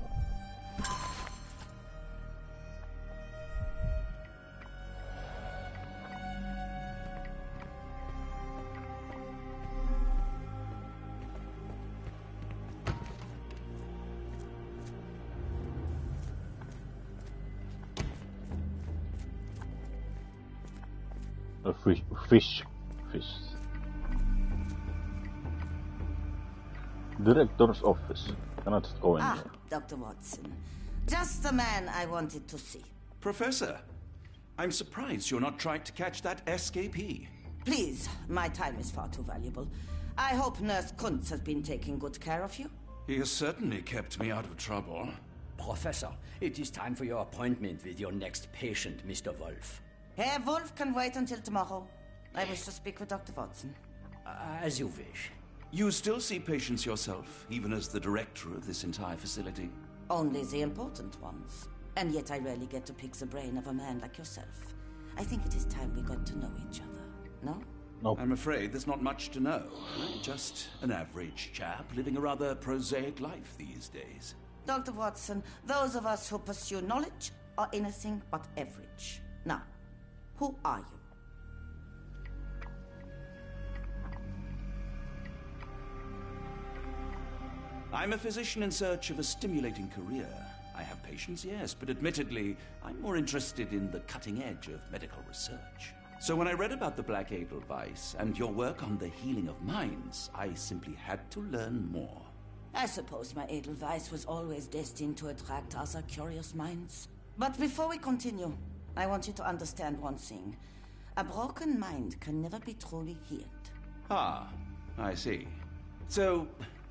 A fish. Director's office. Cannot go in there. Dr. Watson. Just the man I wanted to see. Professor, I'm surprised you're not trying to catch that escapee. Please, my time is far too valuable. I hope Nurse Kuntz has been taking good care of you. He has certainly kept me out of trouble. Professor, it is time for your appointment with your next patient, Mr. Wolf. Herr Wolf can wait until tomorrow. I wish to speak with Dr. Watson. As you wish. You still see patients yourself, even as the director of this entire facility? Only the important ones. And yet I rarely get to pick the brain of a man like yourself. I think it is time we got to know each other, no? Nope. I'm afraid there's not much to know. I'm just an average chap living a rather prosaic life these days. Dr. Watson, those of us who pursue knowledge are anything but average. Now, who are you? I'm a physician in search of a stimulating career. I have patients, yes, but admittedly, I'm more interested in the cutting edge of medical research. So when I read about the Black Edelweiss and your work on the healing of minds, I simply had to learn more. I suppose my Edelweiss was always destined to attract other curious minds. But before we continue, I want you to understand one thing. A broken mind can never be truly healed. Ah, I see. So,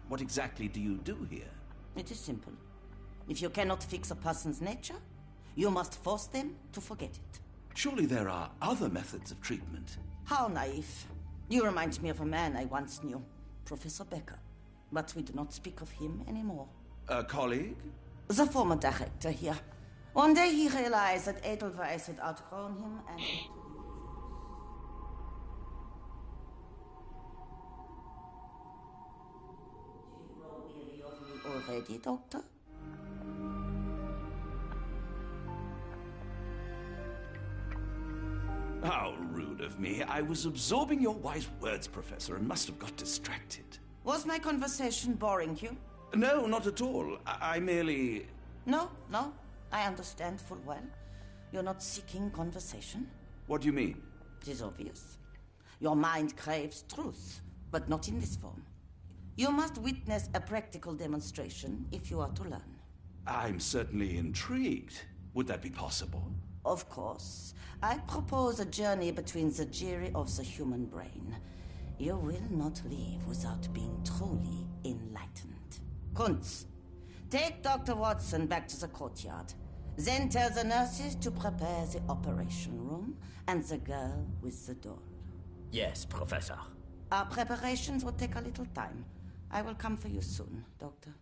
what exactly do you do here? It is simple. If you cannot fix a person's nature, you must force them to forget it. Surely there are other methods of treatment. How naive. You remind me of a man I once knew, Professor Becker. But we do not speak of him anymore. A colleague? The former director here. One day he realized that Edelweiss had outgrown him and... Do you grow weary of me already, Doctor? How rude of me. I was absorbing your wise words, Professor, and must have got distracted. Was my conversation boring you? No, not at all. I merely... No, I understand full well. You're not seeking conversation. What do you mean? It is obvious. Your mind craves truth, but not in this form. You must witness a practical demonstration if you are to learn. I'm certainly intrigued. Would that be possible? Of course. I propose a journey between the jury of the human brain. You will not leave without being truly enlightened. Kuntz, take Dr. Watson back to the courtyard. Then tell the nurses to prepare the operation room and the girl with the doll. Yes, Professor. Our preparations will take a little time. I will come for you soon, Doctor.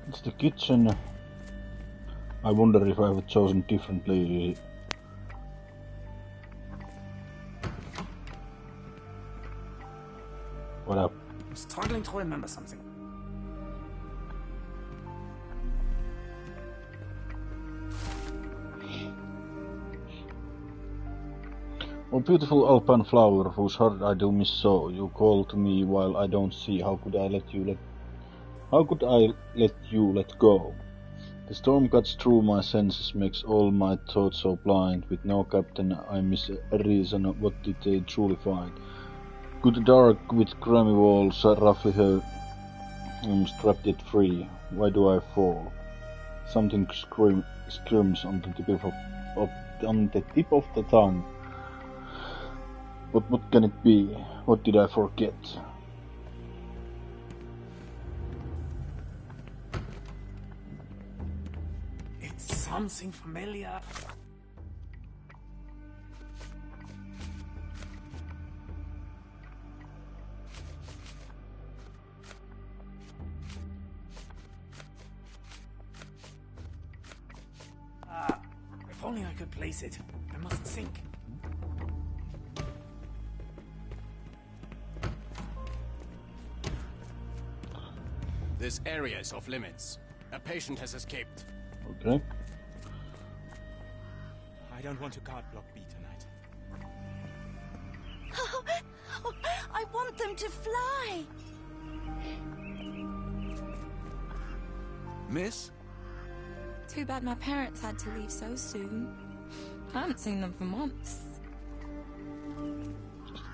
It's the kitchen. I wonder if I have chosen differently. What up? I'm struggling to remember something. Oh, beautiful alpine flower, whose heart I do miss so. You call to me while I don't see. How could I let you let go? The storm cuts through my senses, makes all my thoughts so blind. With no captain, I miss a reason. What did they truly find? Good dark with grimy walls, roughly her strapped it free. Why do I fall? Something screams on the tip of the tongue. But what can it be? What did I forget? It's something familiar. If only I could place it. I mustn't sink. This area is off limits. A patient has escaped. Okay. I don't want to guard block B tonight. I want them to fly. Miss? Too bad my parents had to leave so soon. I haven't seen them for months.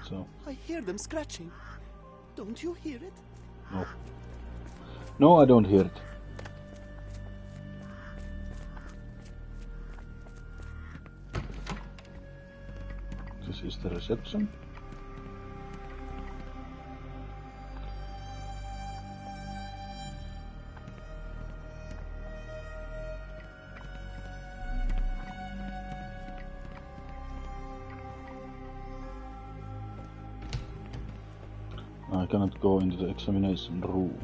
So. I hear them scratching. Don't you hear it? No. No, I don't hear it. This is the reception. I cannot go into the examination room.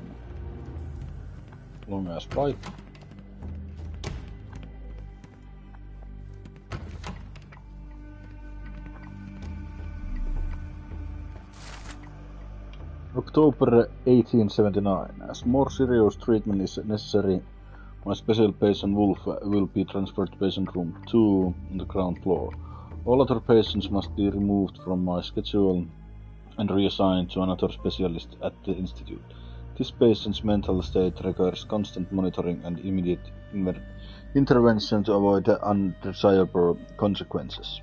Long ass flight. October 1879. As more serious treatment is necessary, my special patient Wolf will be transferred to patient room 2 on the ground floor. All other patients must be removed from my schedule and reassigned to another specialist at the institute. This patient's mental state requires constant monitoring and immediate intervention to avoid undesirable consequences.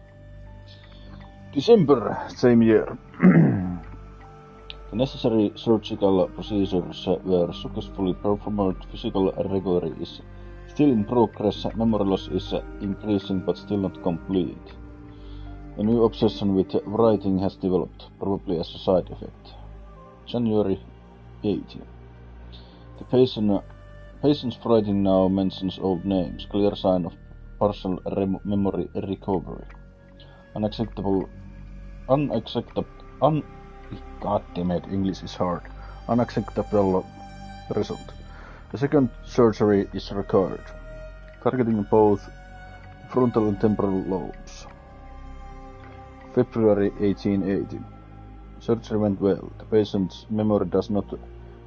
December, same year. The necessary surgical procedures were successfully performed. Physical recovery is still in progress. Memory loss is increasing but still not complete. A new obsession with writing has developed, probably as a side effect. January 80. The patient's writing now mentions old names, clear sign of partial memory recovery. Goddammit, English is hard. Unacceptable result. The second surgery is required, targeting both frontal and temporal lobes. February 1880. Surgery went well. The patient's memory does not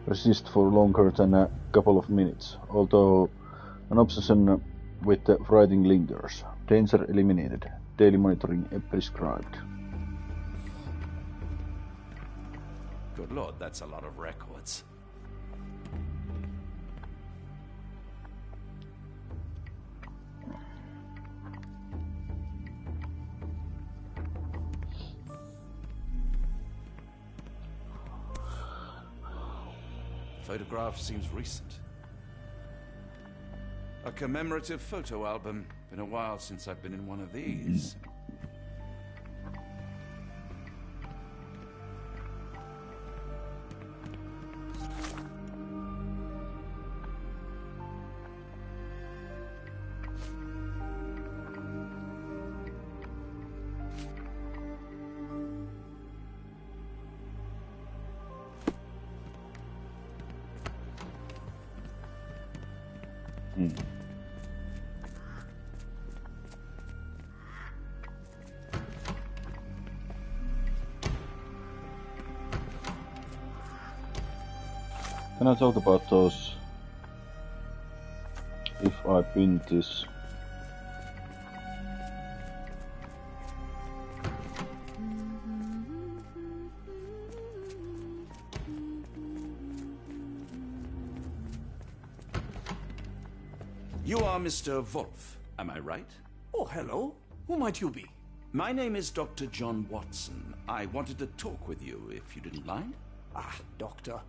persist for longer than a couple of minutes, although an obsession with the writing lingers. Danger eliminated. Daily monitoring prescribed. Good lord, that's a lot of records. Photograph seems recent. A commemorative photo album. Been a while since I've been in one of these. Can I talk about those if I pin this? You are Mr. Wolf, am I right? Oh, hello. Who might you be? My name is Dr. John Watson. I wanted to talk with you, if you didn't mind. Ah, doctor.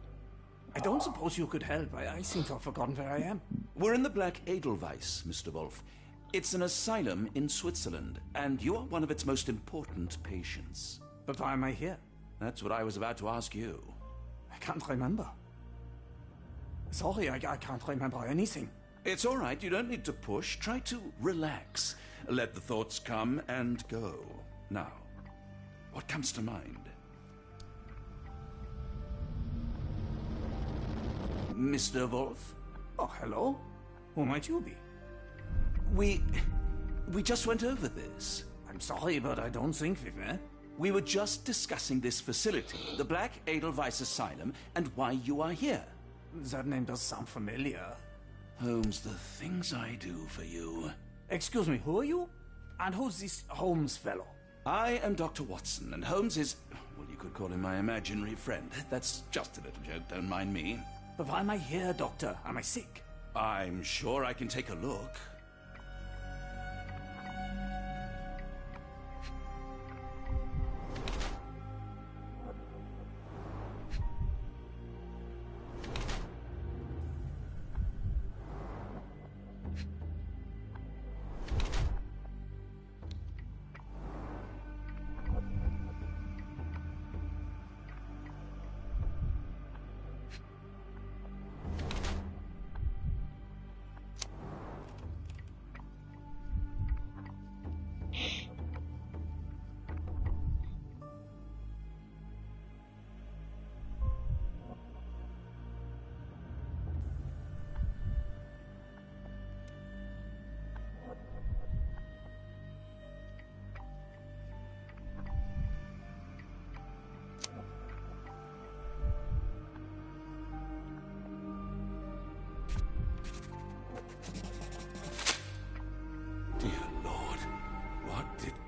I don't suppose you could help. I seem to have forgotten where I am. We're in the Black Edelweiss, Mr. Wolf. It's an asylum in Switzerland, and you are one of its most important patients. But why am I here? That's what I was about to ask you. I can't remember. Sorry, I can't remember anything. It's all right. You don't need to push. Try to relax. Let the thoughts come and go. Now, what comes to mind? Mr. Wolf? Oh, hello. Who might you be? We just went over this. I'm sorry, but I don't think we've met. We were just discussing this facility, the Black Edelweiss Asylum, and why you are here. That name does sound familiar. Holmes, the things I do for you. Excuse me, who are you? And who's this Holmes fellow? I am Dr. Watson, and Holmes is, well, you could call him my imaginary friend. That's just a little joke, don't mind me. But why am I here, doctor? Am I sick? I'm sure I can take a look.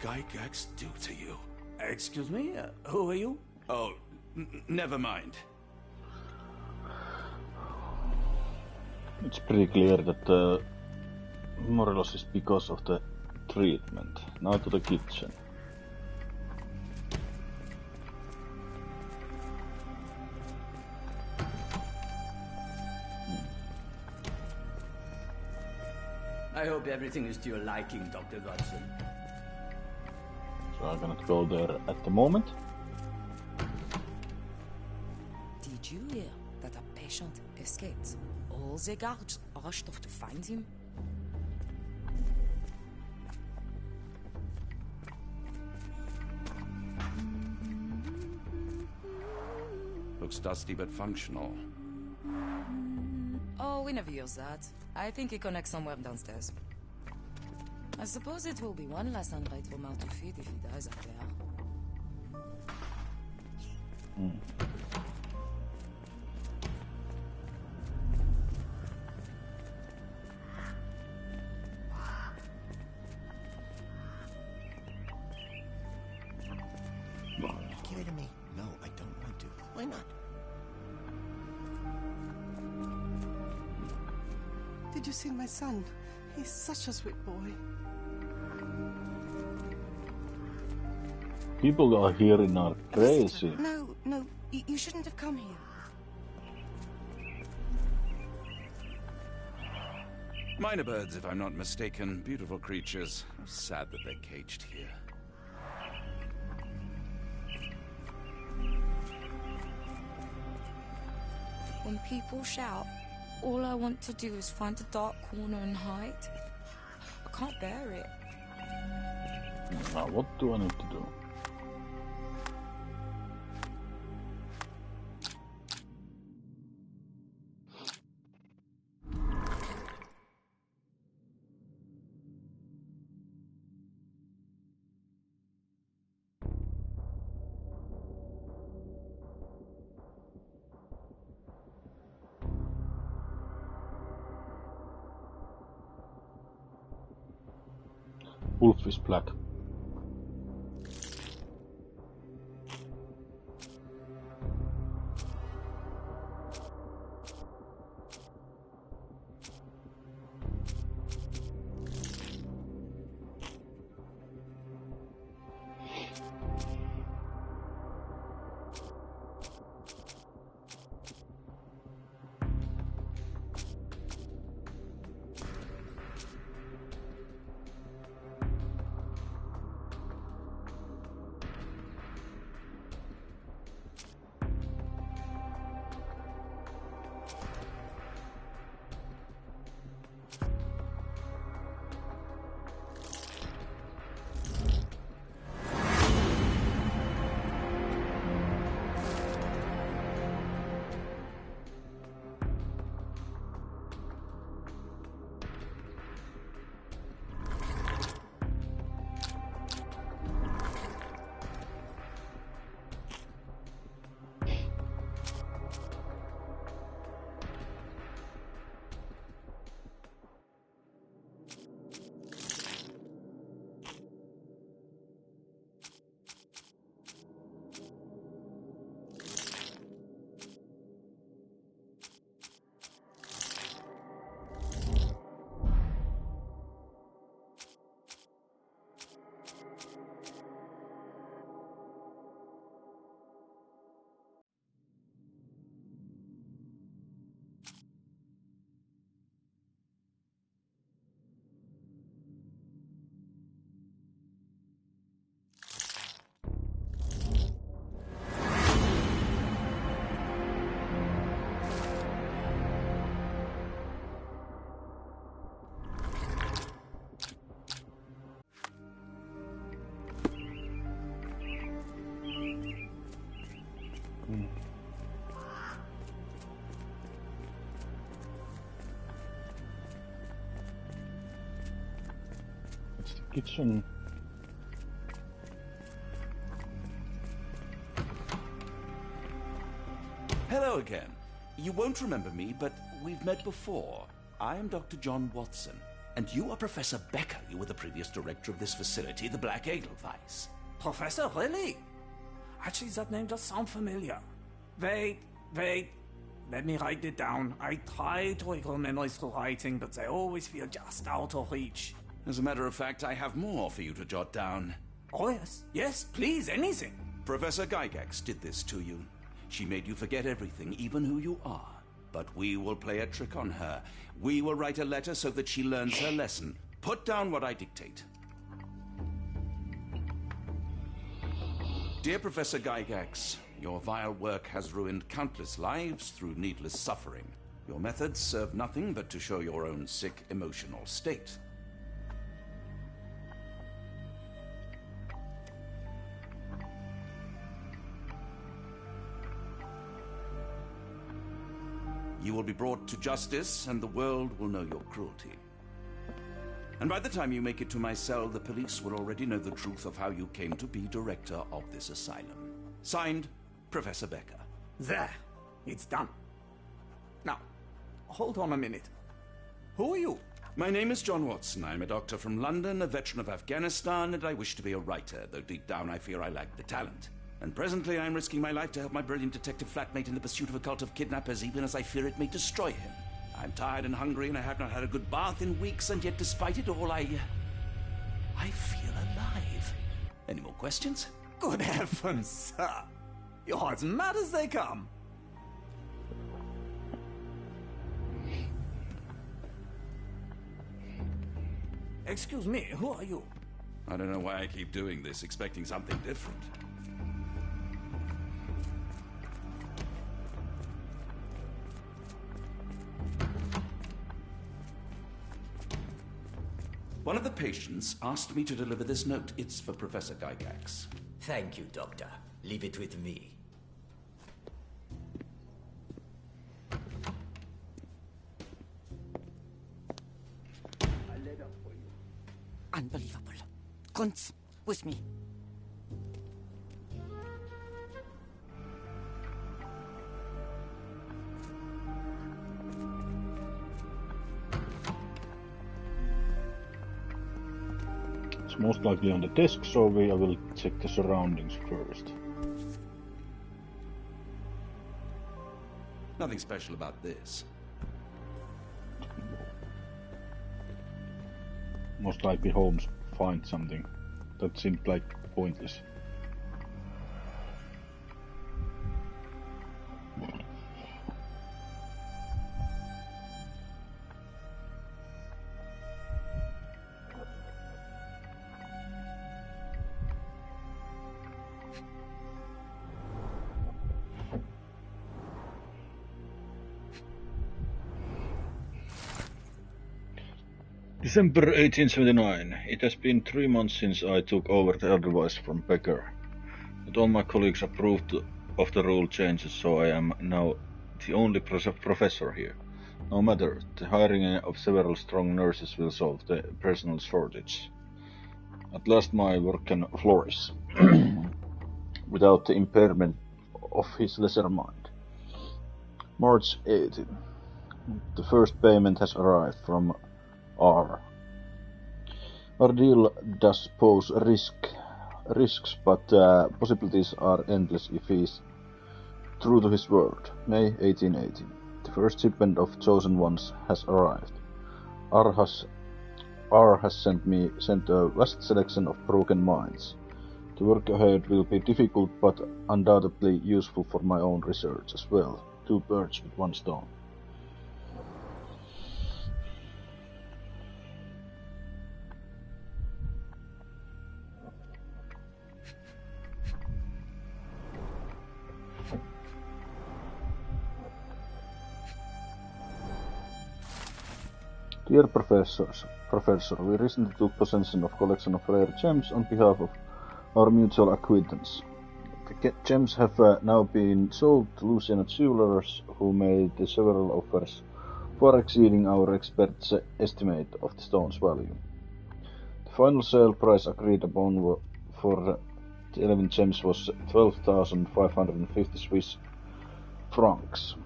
Gygax do to you? Excuse me? Who are you? Oh, never mind. It's pretty clear that more or less is because of the treatment. Now to the kitchen. I hope everything is to your liking, Dr. Watson. So I cannot go there at the moment. Did you hear that a patient escaped? All the guards rushed off to find him. Looks dusty but functional. Oh, we never use that. I think it connects somewhere downstairs. I suppose it will be one less ungrateful mouth to feed if he dies up there. Give it to me. No, I don't want to. Why not? Did you see my son? He's such a sweet boy. People are here in are crazy. No, you shouldn't have come here. Minor birds, if I'm not mistaken. Beautiful creatures. Sad that they're caged here. When people shout, all I want to do is find a dark corner and hide. I can't bear it. Now what do I need to do? Wolf is black. kitchen. Hello again. You won't remember me, but we've met before. I am Dr. John Watson, and you are Professor Becker. You were the previous director of this facility, the Black Edelweiss. Professor, really? Actually, that name does sound familiar. Wait. Let me write it down. I try to recall memories through writing, but they always feel just out of reach. As a matter of fact, I have more for you to jot down. Oh, yes. Yes, please, anything. Professor Gygax did this to you. She made you forget everything, even who you are. But we will play a trick on her. We will write a letter so that she learns her lesson. Put down what I dictate. Dear Professor Gygax, your vile work has ruined countless lives through needless suffering. Your methods serve nothing but to show your own sick emotional state. You will be brought to justice, and the world will know your cruelty. And by the time you make it to my cell, the police will already know the truth of how you came to be director of this asylum. Signed, Professor Becker. There. It's done. Now, hold on a minute. Who are you? My name is John Watson. I'm a doctor from London, a veteran of Afghanistan, and I wish to be a writer, though deep down I fear I lack the talent. And presently I'm risking my life to help my brilliant detective flatmate in the pursuit of a cult of kidnappers, even as I fear it may destroy him. I'm tired and hungry, and I have not had a good bath in weeks, and yet despite it all, I feel alive. Any more questions? Good heavens, sir. You're as mad as they come. Excuse me, who are you? I don't know why I keep doing this, expecting something different. One of the patients asked me to deliver this note. It's for Professor Gygax. Thank you, Doctor. Leave it with me. Unbelievable. Kunz, with me. It's most likely on the desk, so I will check the surroundings first. Nothing special about this. Most likely Holmes finds something. That seemed like pointless. December 1879. It has been 3 months since I took over the Edelweiss from Becker. But all my colleagues approved of the rule changes, so I am now the only professor here. No matter, the hiring of several strong nurses will solve the personal shortage. At last my work can flourish, without the impairment of his lesser mind. March 18. The first payment has arrived from R. Our deal does pose risks, but possibilities are endless if he is true to his word. May 1880. The first shipment of chosen ones has arrived. R has sent a vast selection of broken minds. The work ahead will be difficult, but undoubtedly useful for my own research as well. 2 birds with 1 stone. Dear Professor, we recently took possession of a collection of rare gems on behalf of our mutual acquaintance. The gems have now been sold to Louisiana jewelers, who made several offers far exceeding our experts' estimate of the stone's value. The Final sale price agreed upon for the 11 gems was 12,550 Swiss francs.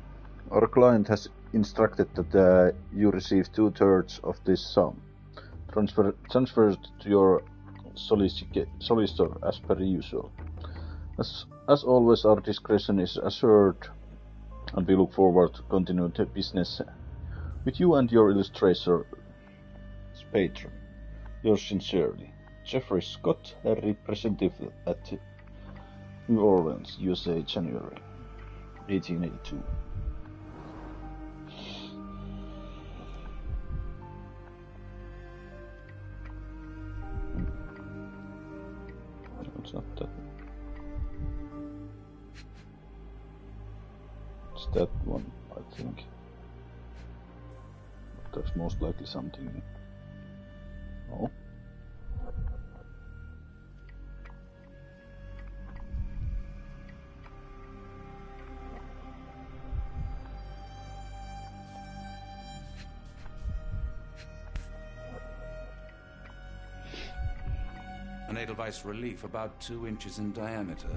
Our client has instructed that you receive 2/3 of this sum, transferred to your solicitor as per usual. As always, our discretion is assured, and we look forward to continued business with you and your illustrator's patron. Yours sincerely, Jeffrey Scott, a representative at New Orleans, USA, January 1882. It's not that. It's that one, I think. But there's most likely something. Oh. An Edelweiss relief about 2 inches in diameter.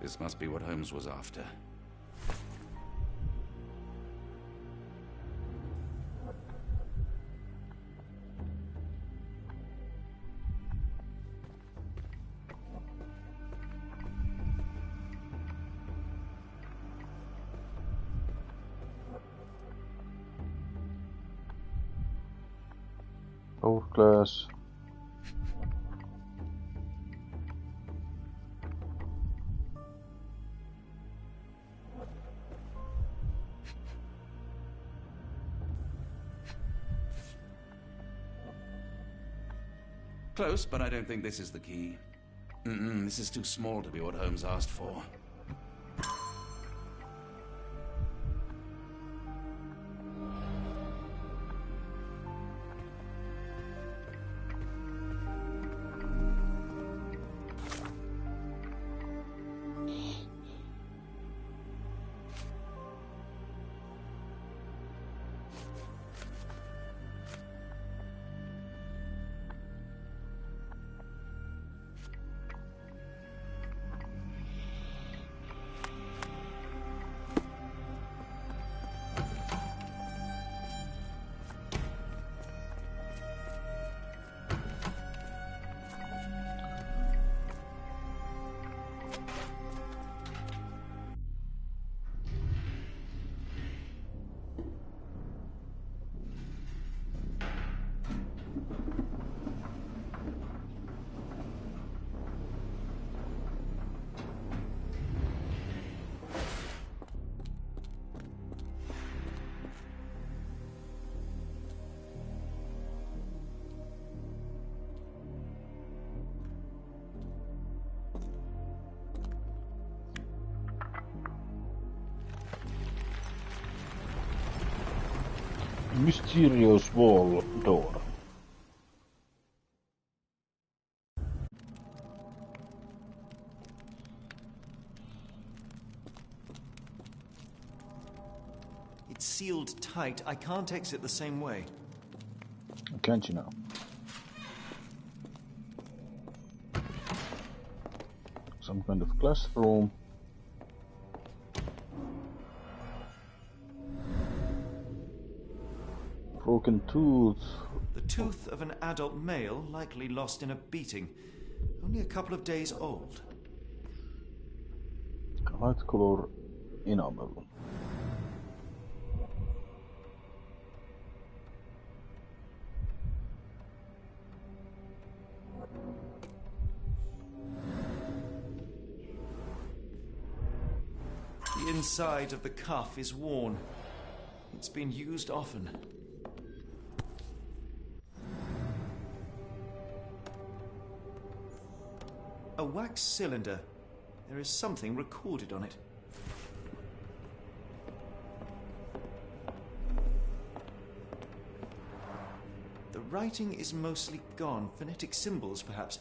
This must be what Holmes was after. Hourglass. Close, but I don't think this is the key. This is too small to be what Holmes asked for. Mysterious wall door. It's sealed tight. I can't exit the same way. Can't you now? Some kind of classroom. Broken tooth. The tooth of an adult male, likely lost in a beating. Only a couple of days old. Light color enamel. The inside of the cuff is worn. It's been used often. A wax cylinder. There is something recorded on it. The writing is mostly gone. Phonetic symbols, perhaps.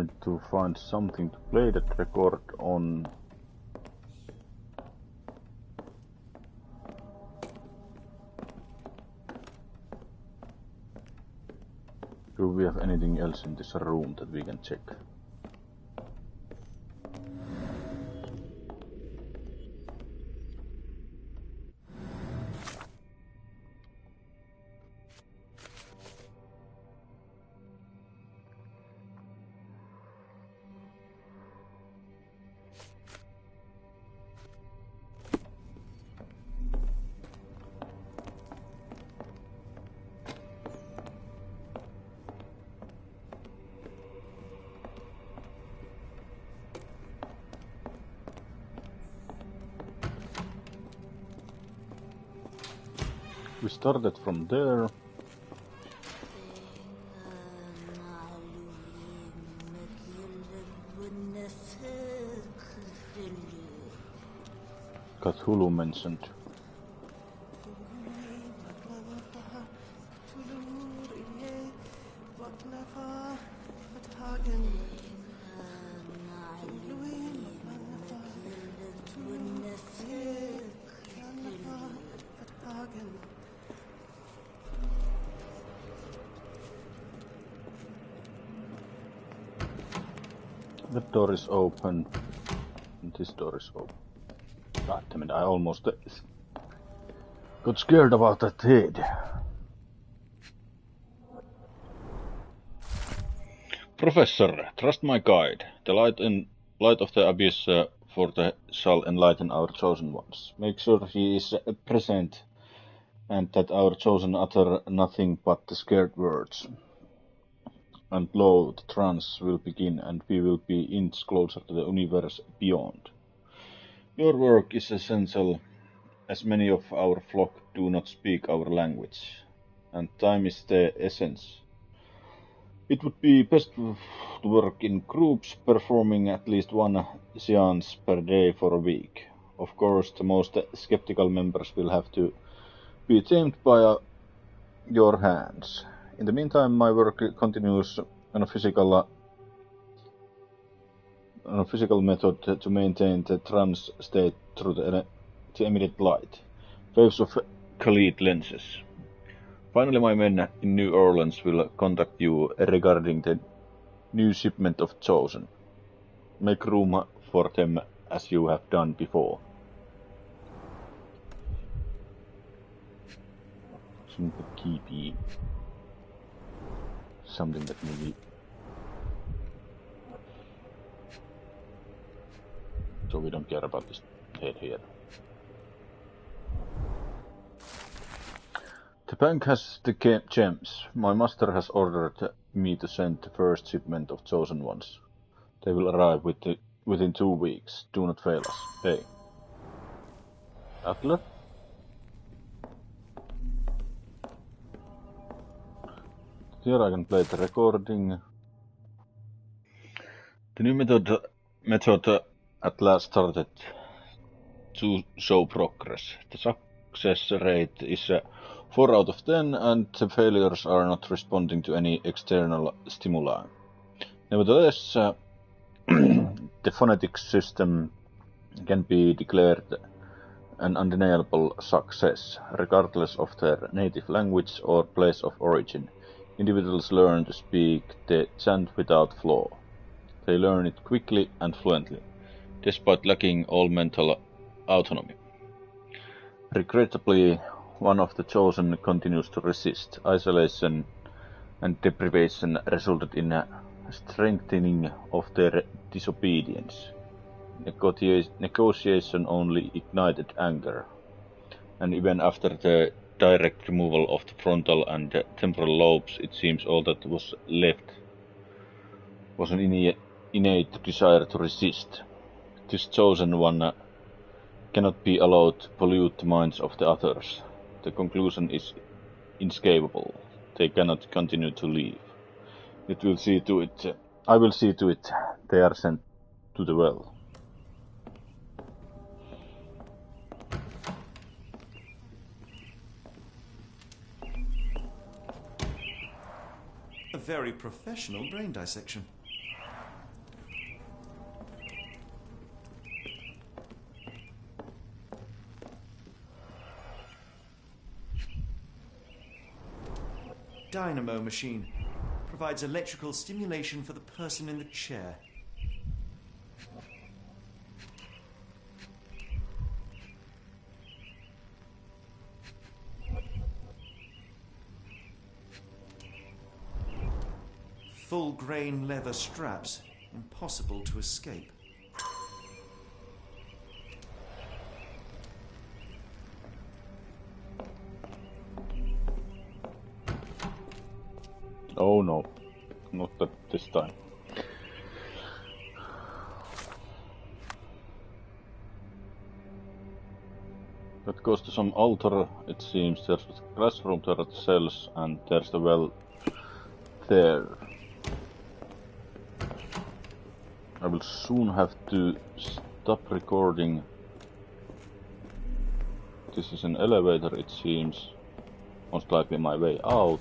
need to find something to play that record on. Do we have anything else in this room that we can check? We started from there. Cthulhu mentioned. That door is open. And this door is open. God damn it, I almost got scared about that head. Professor, trust my guide. The light of the abyss shall enlighten our chosen ones. Make sure he is present and that our chosen utter nothing but the scared words. And lo, the trance will begin, and we will be inch closer to the universe beyond. Your work is essential, as many of our flock do not speak our language, and time is the essence. It would be best to work in groups, performing at least one seance per day for a week. Of course, the most skeptical members will have to be tamed by your hands. In the meantime, my work continues on a physical method to maintain the trance state through the emitted light. Waves of Khalid lenses. Finally, my men in New Orleans will contact you regarding the new shipment of Chosen. Make room for them as you have done before. Something keepy. Something that maybe. So we don't care about this head here. The bank has the gems. My master has ordered me to send the first shipment of Chosen Ones. They will arrive within 2 weeks. Do not fail us. Hey. Adler? Here I can play the recording. The new method at last started to show progress. The success rate is 4 out of 10, and the failures are not responding to any external stimuli. Nevertheless, the phonetic system can be declared an undeniable success, regardless of their native language or place of origin. Individuals learn to speak the chant without flaw. They learn it quickly and fluently, despite lacking all mental autonomy. Regrettably, one of the chosen continues to resist. Isolation and deprivation resulted in a strengthening of their disobedience. Negotiation only ignited anger, and even after the direct removal of the frontal and temporal lobes, it seems all that was left was an innate desire to resist. This chosen one cannot be allowed to pollute the minds of the others. The conclusion is inescapable. They cannot continue to live. I will see to it they are sent to the well. A very professional brain dissection. dynamo machine. Provides electrical stimulation for the person in the chair. Full grain leather straps. Impossible to escape. Oh no, not that this time. That goes to some altar, it seems. There's a classroom, there are the cells, and there's the well there. I will soon have to stop recording. This is an elevator, it seems. Most likely my way out.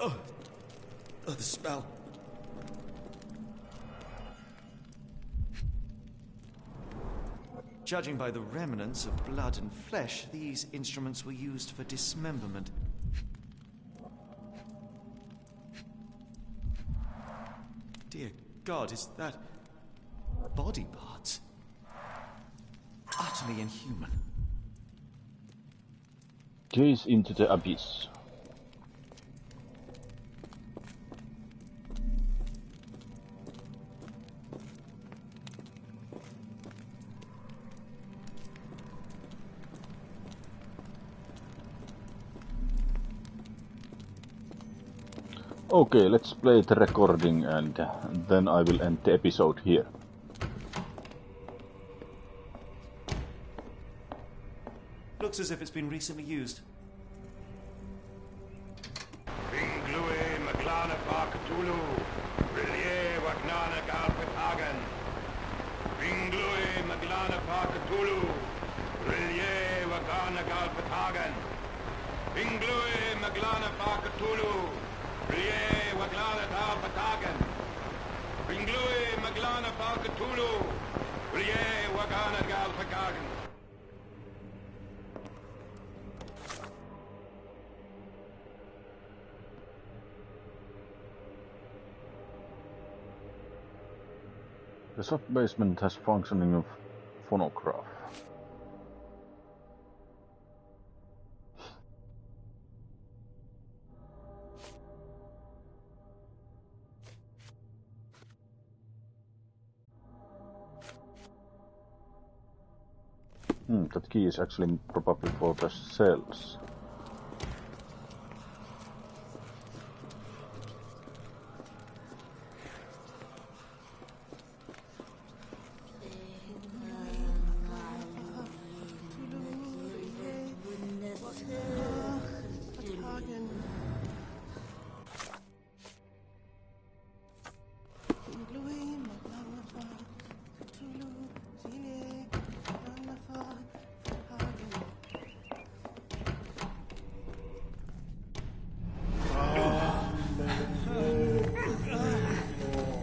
Oh, the smell. Judging by the remnants of blood and flesh, these instruments were used for dismemberment. Dear God, is that body parts? Utterly inhuman. Gaze into the abyss. Okay, let's play the recording and then I will end the episode here. Looks as if it's been recently used. Ringlui Maglana Parkatulu, Rillier Wagnana Galpatagan. Ringlui Maglana Parkatulu, Rillier Wagana Galpatagan. Ringlui Maglana Parkatulu, Rillier Waglana Galpatagan. Ringlui Maglana Parkatulu, Rillier Wagana Galpatagan. The sub-basement has functioning of phonograph. That key is actually probably for the cells.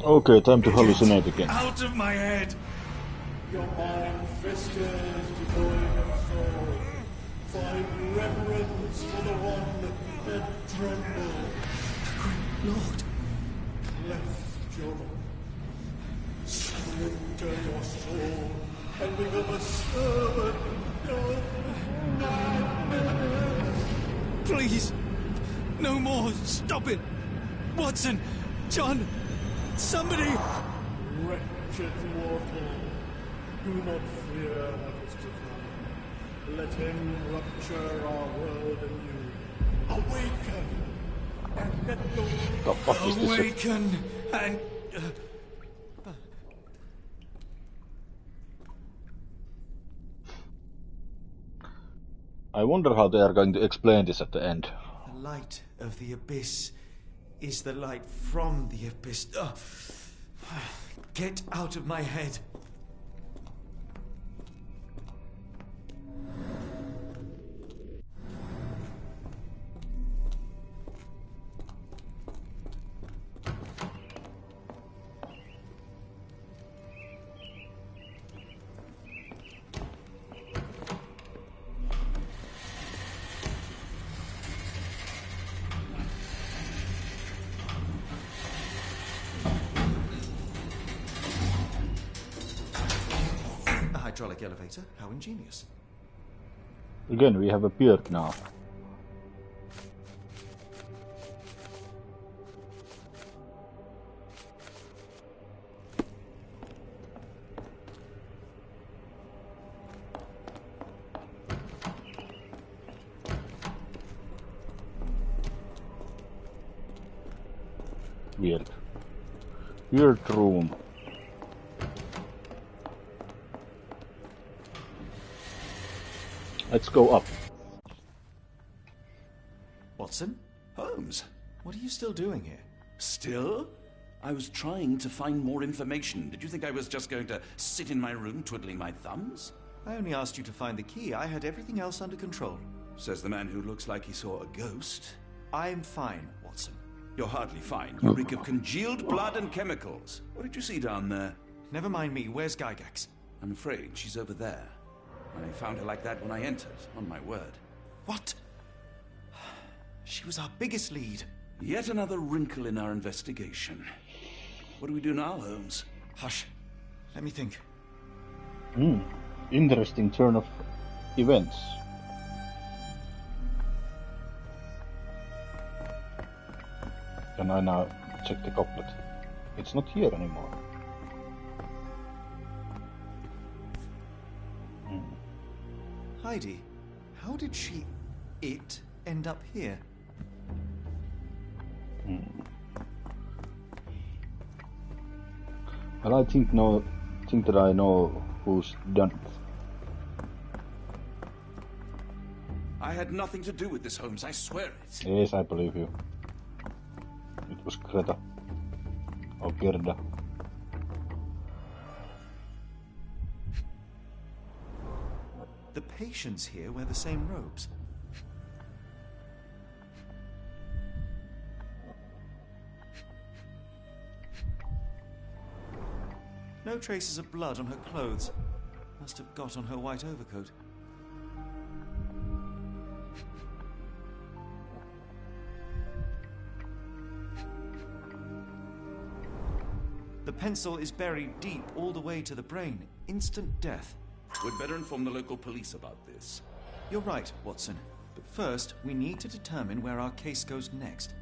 Okay, time to hallucinate again. Out of my head! Your mind festers, devoid of soul. Find reverence for the one that trembled. The great Lord! Left your surrender your soul and become a servant of madness. Please! No more! Stop it! Watson! John! Somebody! Wretched mortal, do not fear what is to come. Let him rupture our world anew. Awaken! And let the fuck is this? Awaken! And... I wonder how they are going to explain this at the end. The light of the abyss is the light from the abyss. Get out of my head. hydraulic elevator. How ingenious. Again, we have a beard now. Weird. Weird room. Let's go up. Watson? Holmes, What are you still doing here? still? I was trying to find more information. Did you think I was just going to sit in my room twiddling my thumbs? I only asked you to find the key. I had everything else under control. Says the man who looks like he saw a ghost. I'm fine, Watson. You're hardly fine. You reek of congealed blood and chemicals. What did you see down there? Never mind me. Where's Gygax? I'm afraid she's over there. I found her like that when I entered, on my word. What? She was our biggest lead. Yet another wrinkle in our investigation. What do we do now, Holmes? Hush. Let me think. Interesting turn of events. Can I now check the couplet? It's not here anymore. Heidi, how did it end up here? Well, I think that I know who's done it. I had nothing to do with this, Holmes. I swear it. Yes, I believe you. It was Greta. Or Gerda. The patients here wear the same robes. No traces of blood on her clothes. Must have got on her white overcoat. The pencil is buried deep all the way to the brain. Instant death. We'd better inform the local police about this. You're right, Watson. But first, we need to determine where our case goes next.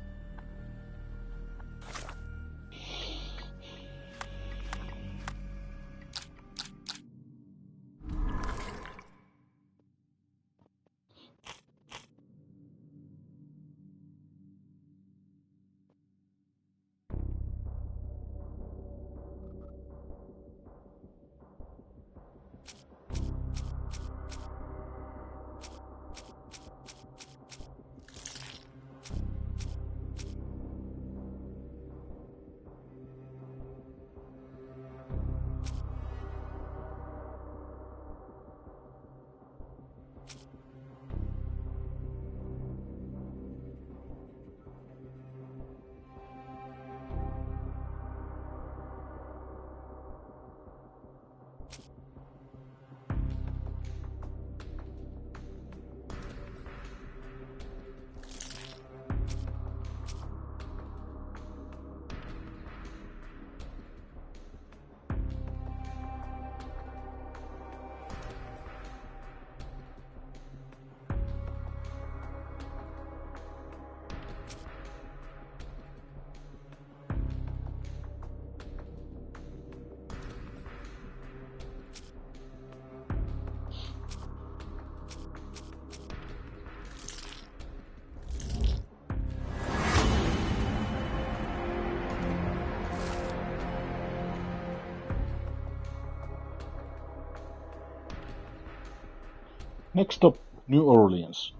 Next stop, New Orleans.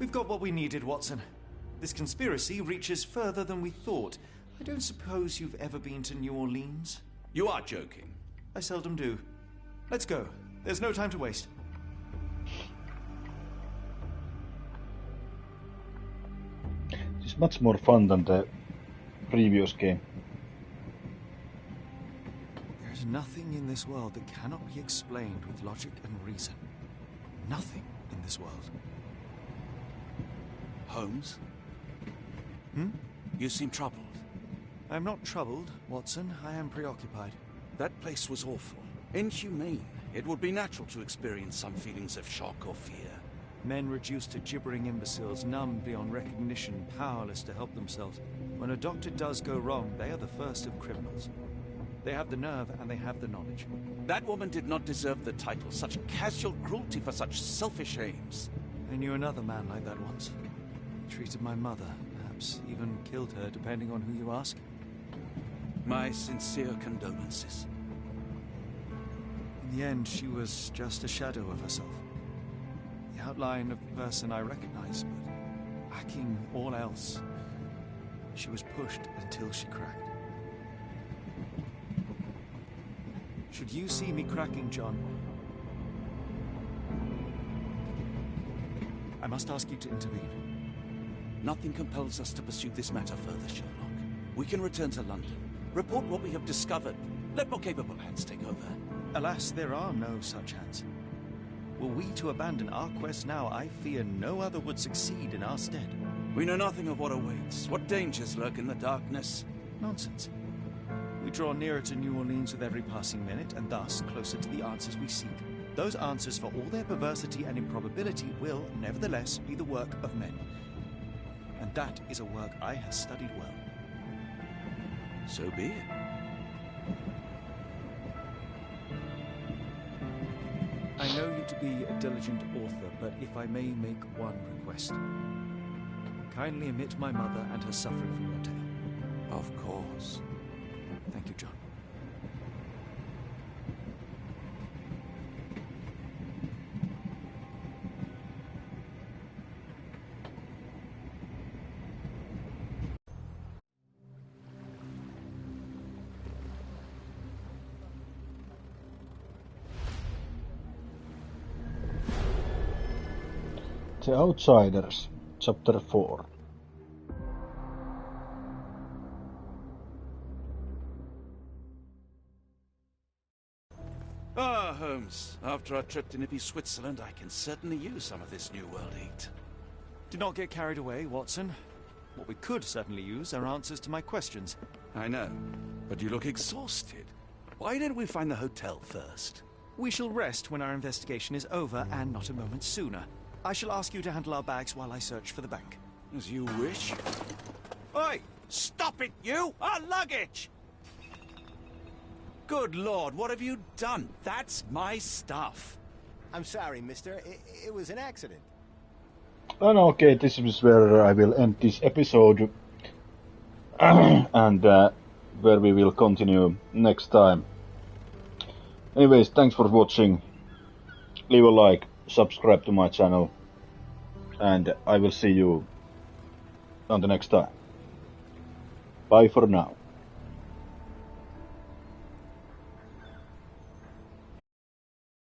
We've got what we needed, Watson. This conspiracy reaches further than we thought. I don't suppose you've ever been to New Orleans? You are joking. I seldom do. Let's go. There's no time to waste. It's much more fun than the previous game. There's nothing in this world that cannot be explained with logic and reason. Nothing. in this world. Holmes? You seem troubled. I'm not troubled, Watson. I am preoccupied. That place was awful. Inhumane. It would be natural to experience some feelings of shock or fear. Men reduced to gibbering imbeciles, numbed beyond recognition, powerless to help themselves. When a doctor does go wrong, they are the first of criminals. They have the nerve and they have the knowledge. That woman did not deserve the title. Such casual cruelty for such selfish aims. I knew another man like that once. He treated my mother, perhaps even killed her, depending on who you ask. My sincere condolences. In the end, she was just a shadow of herself. The outline of the person I recognized, but lacking all else. She was pushed until she cracked. Should you see me cracking, John, I must ask you to intervene. Nothing compels us to pursue this matter further, Sherlock. We can return to London, report what we have discovered. Let more capable hands take over. Alas, there are no such hands. Were we to abandon our quest now, I fear no other would succeed in our stead. We know nothing of what awaits. What dangers lurk in the darkness? Nonsense. We draw nearer to New Orleans with every passing minute, and thus closer to the answers we seek. Those answers, for all their perversity and improbability, will, nevertheless, be the work of men. And that is a work I have studied well. So be it. I know you to be a diligent author, but if I may make one request. Kindly omit my mother and her suffering from your tale. Of course. Thank you, John. The Outsiders, Chapter 4. Ah, Holmes. After our trip to nippy Switzerland, I can certainly use some of this New World heat. Do not get carried away, Watson. What we could certainly use are answers to my questions. I know, but you look exhausted. Why don't we find the hotel first? We shall rest when our investigation is over, and not a moment sooner. I shall ask you to handle our bags while I search for the bank. As you wish. Oi! Stop it, you! Our luggage! Good Lord, what have you done? That's my stuff. I'm sorry, mister. It was an accident. And okay, this is where I will end this episode. And where we will continue next time. Anyways, thanks for watching. Leave a like, subscribe to my channel, and I will see you on the next time. Bye for now.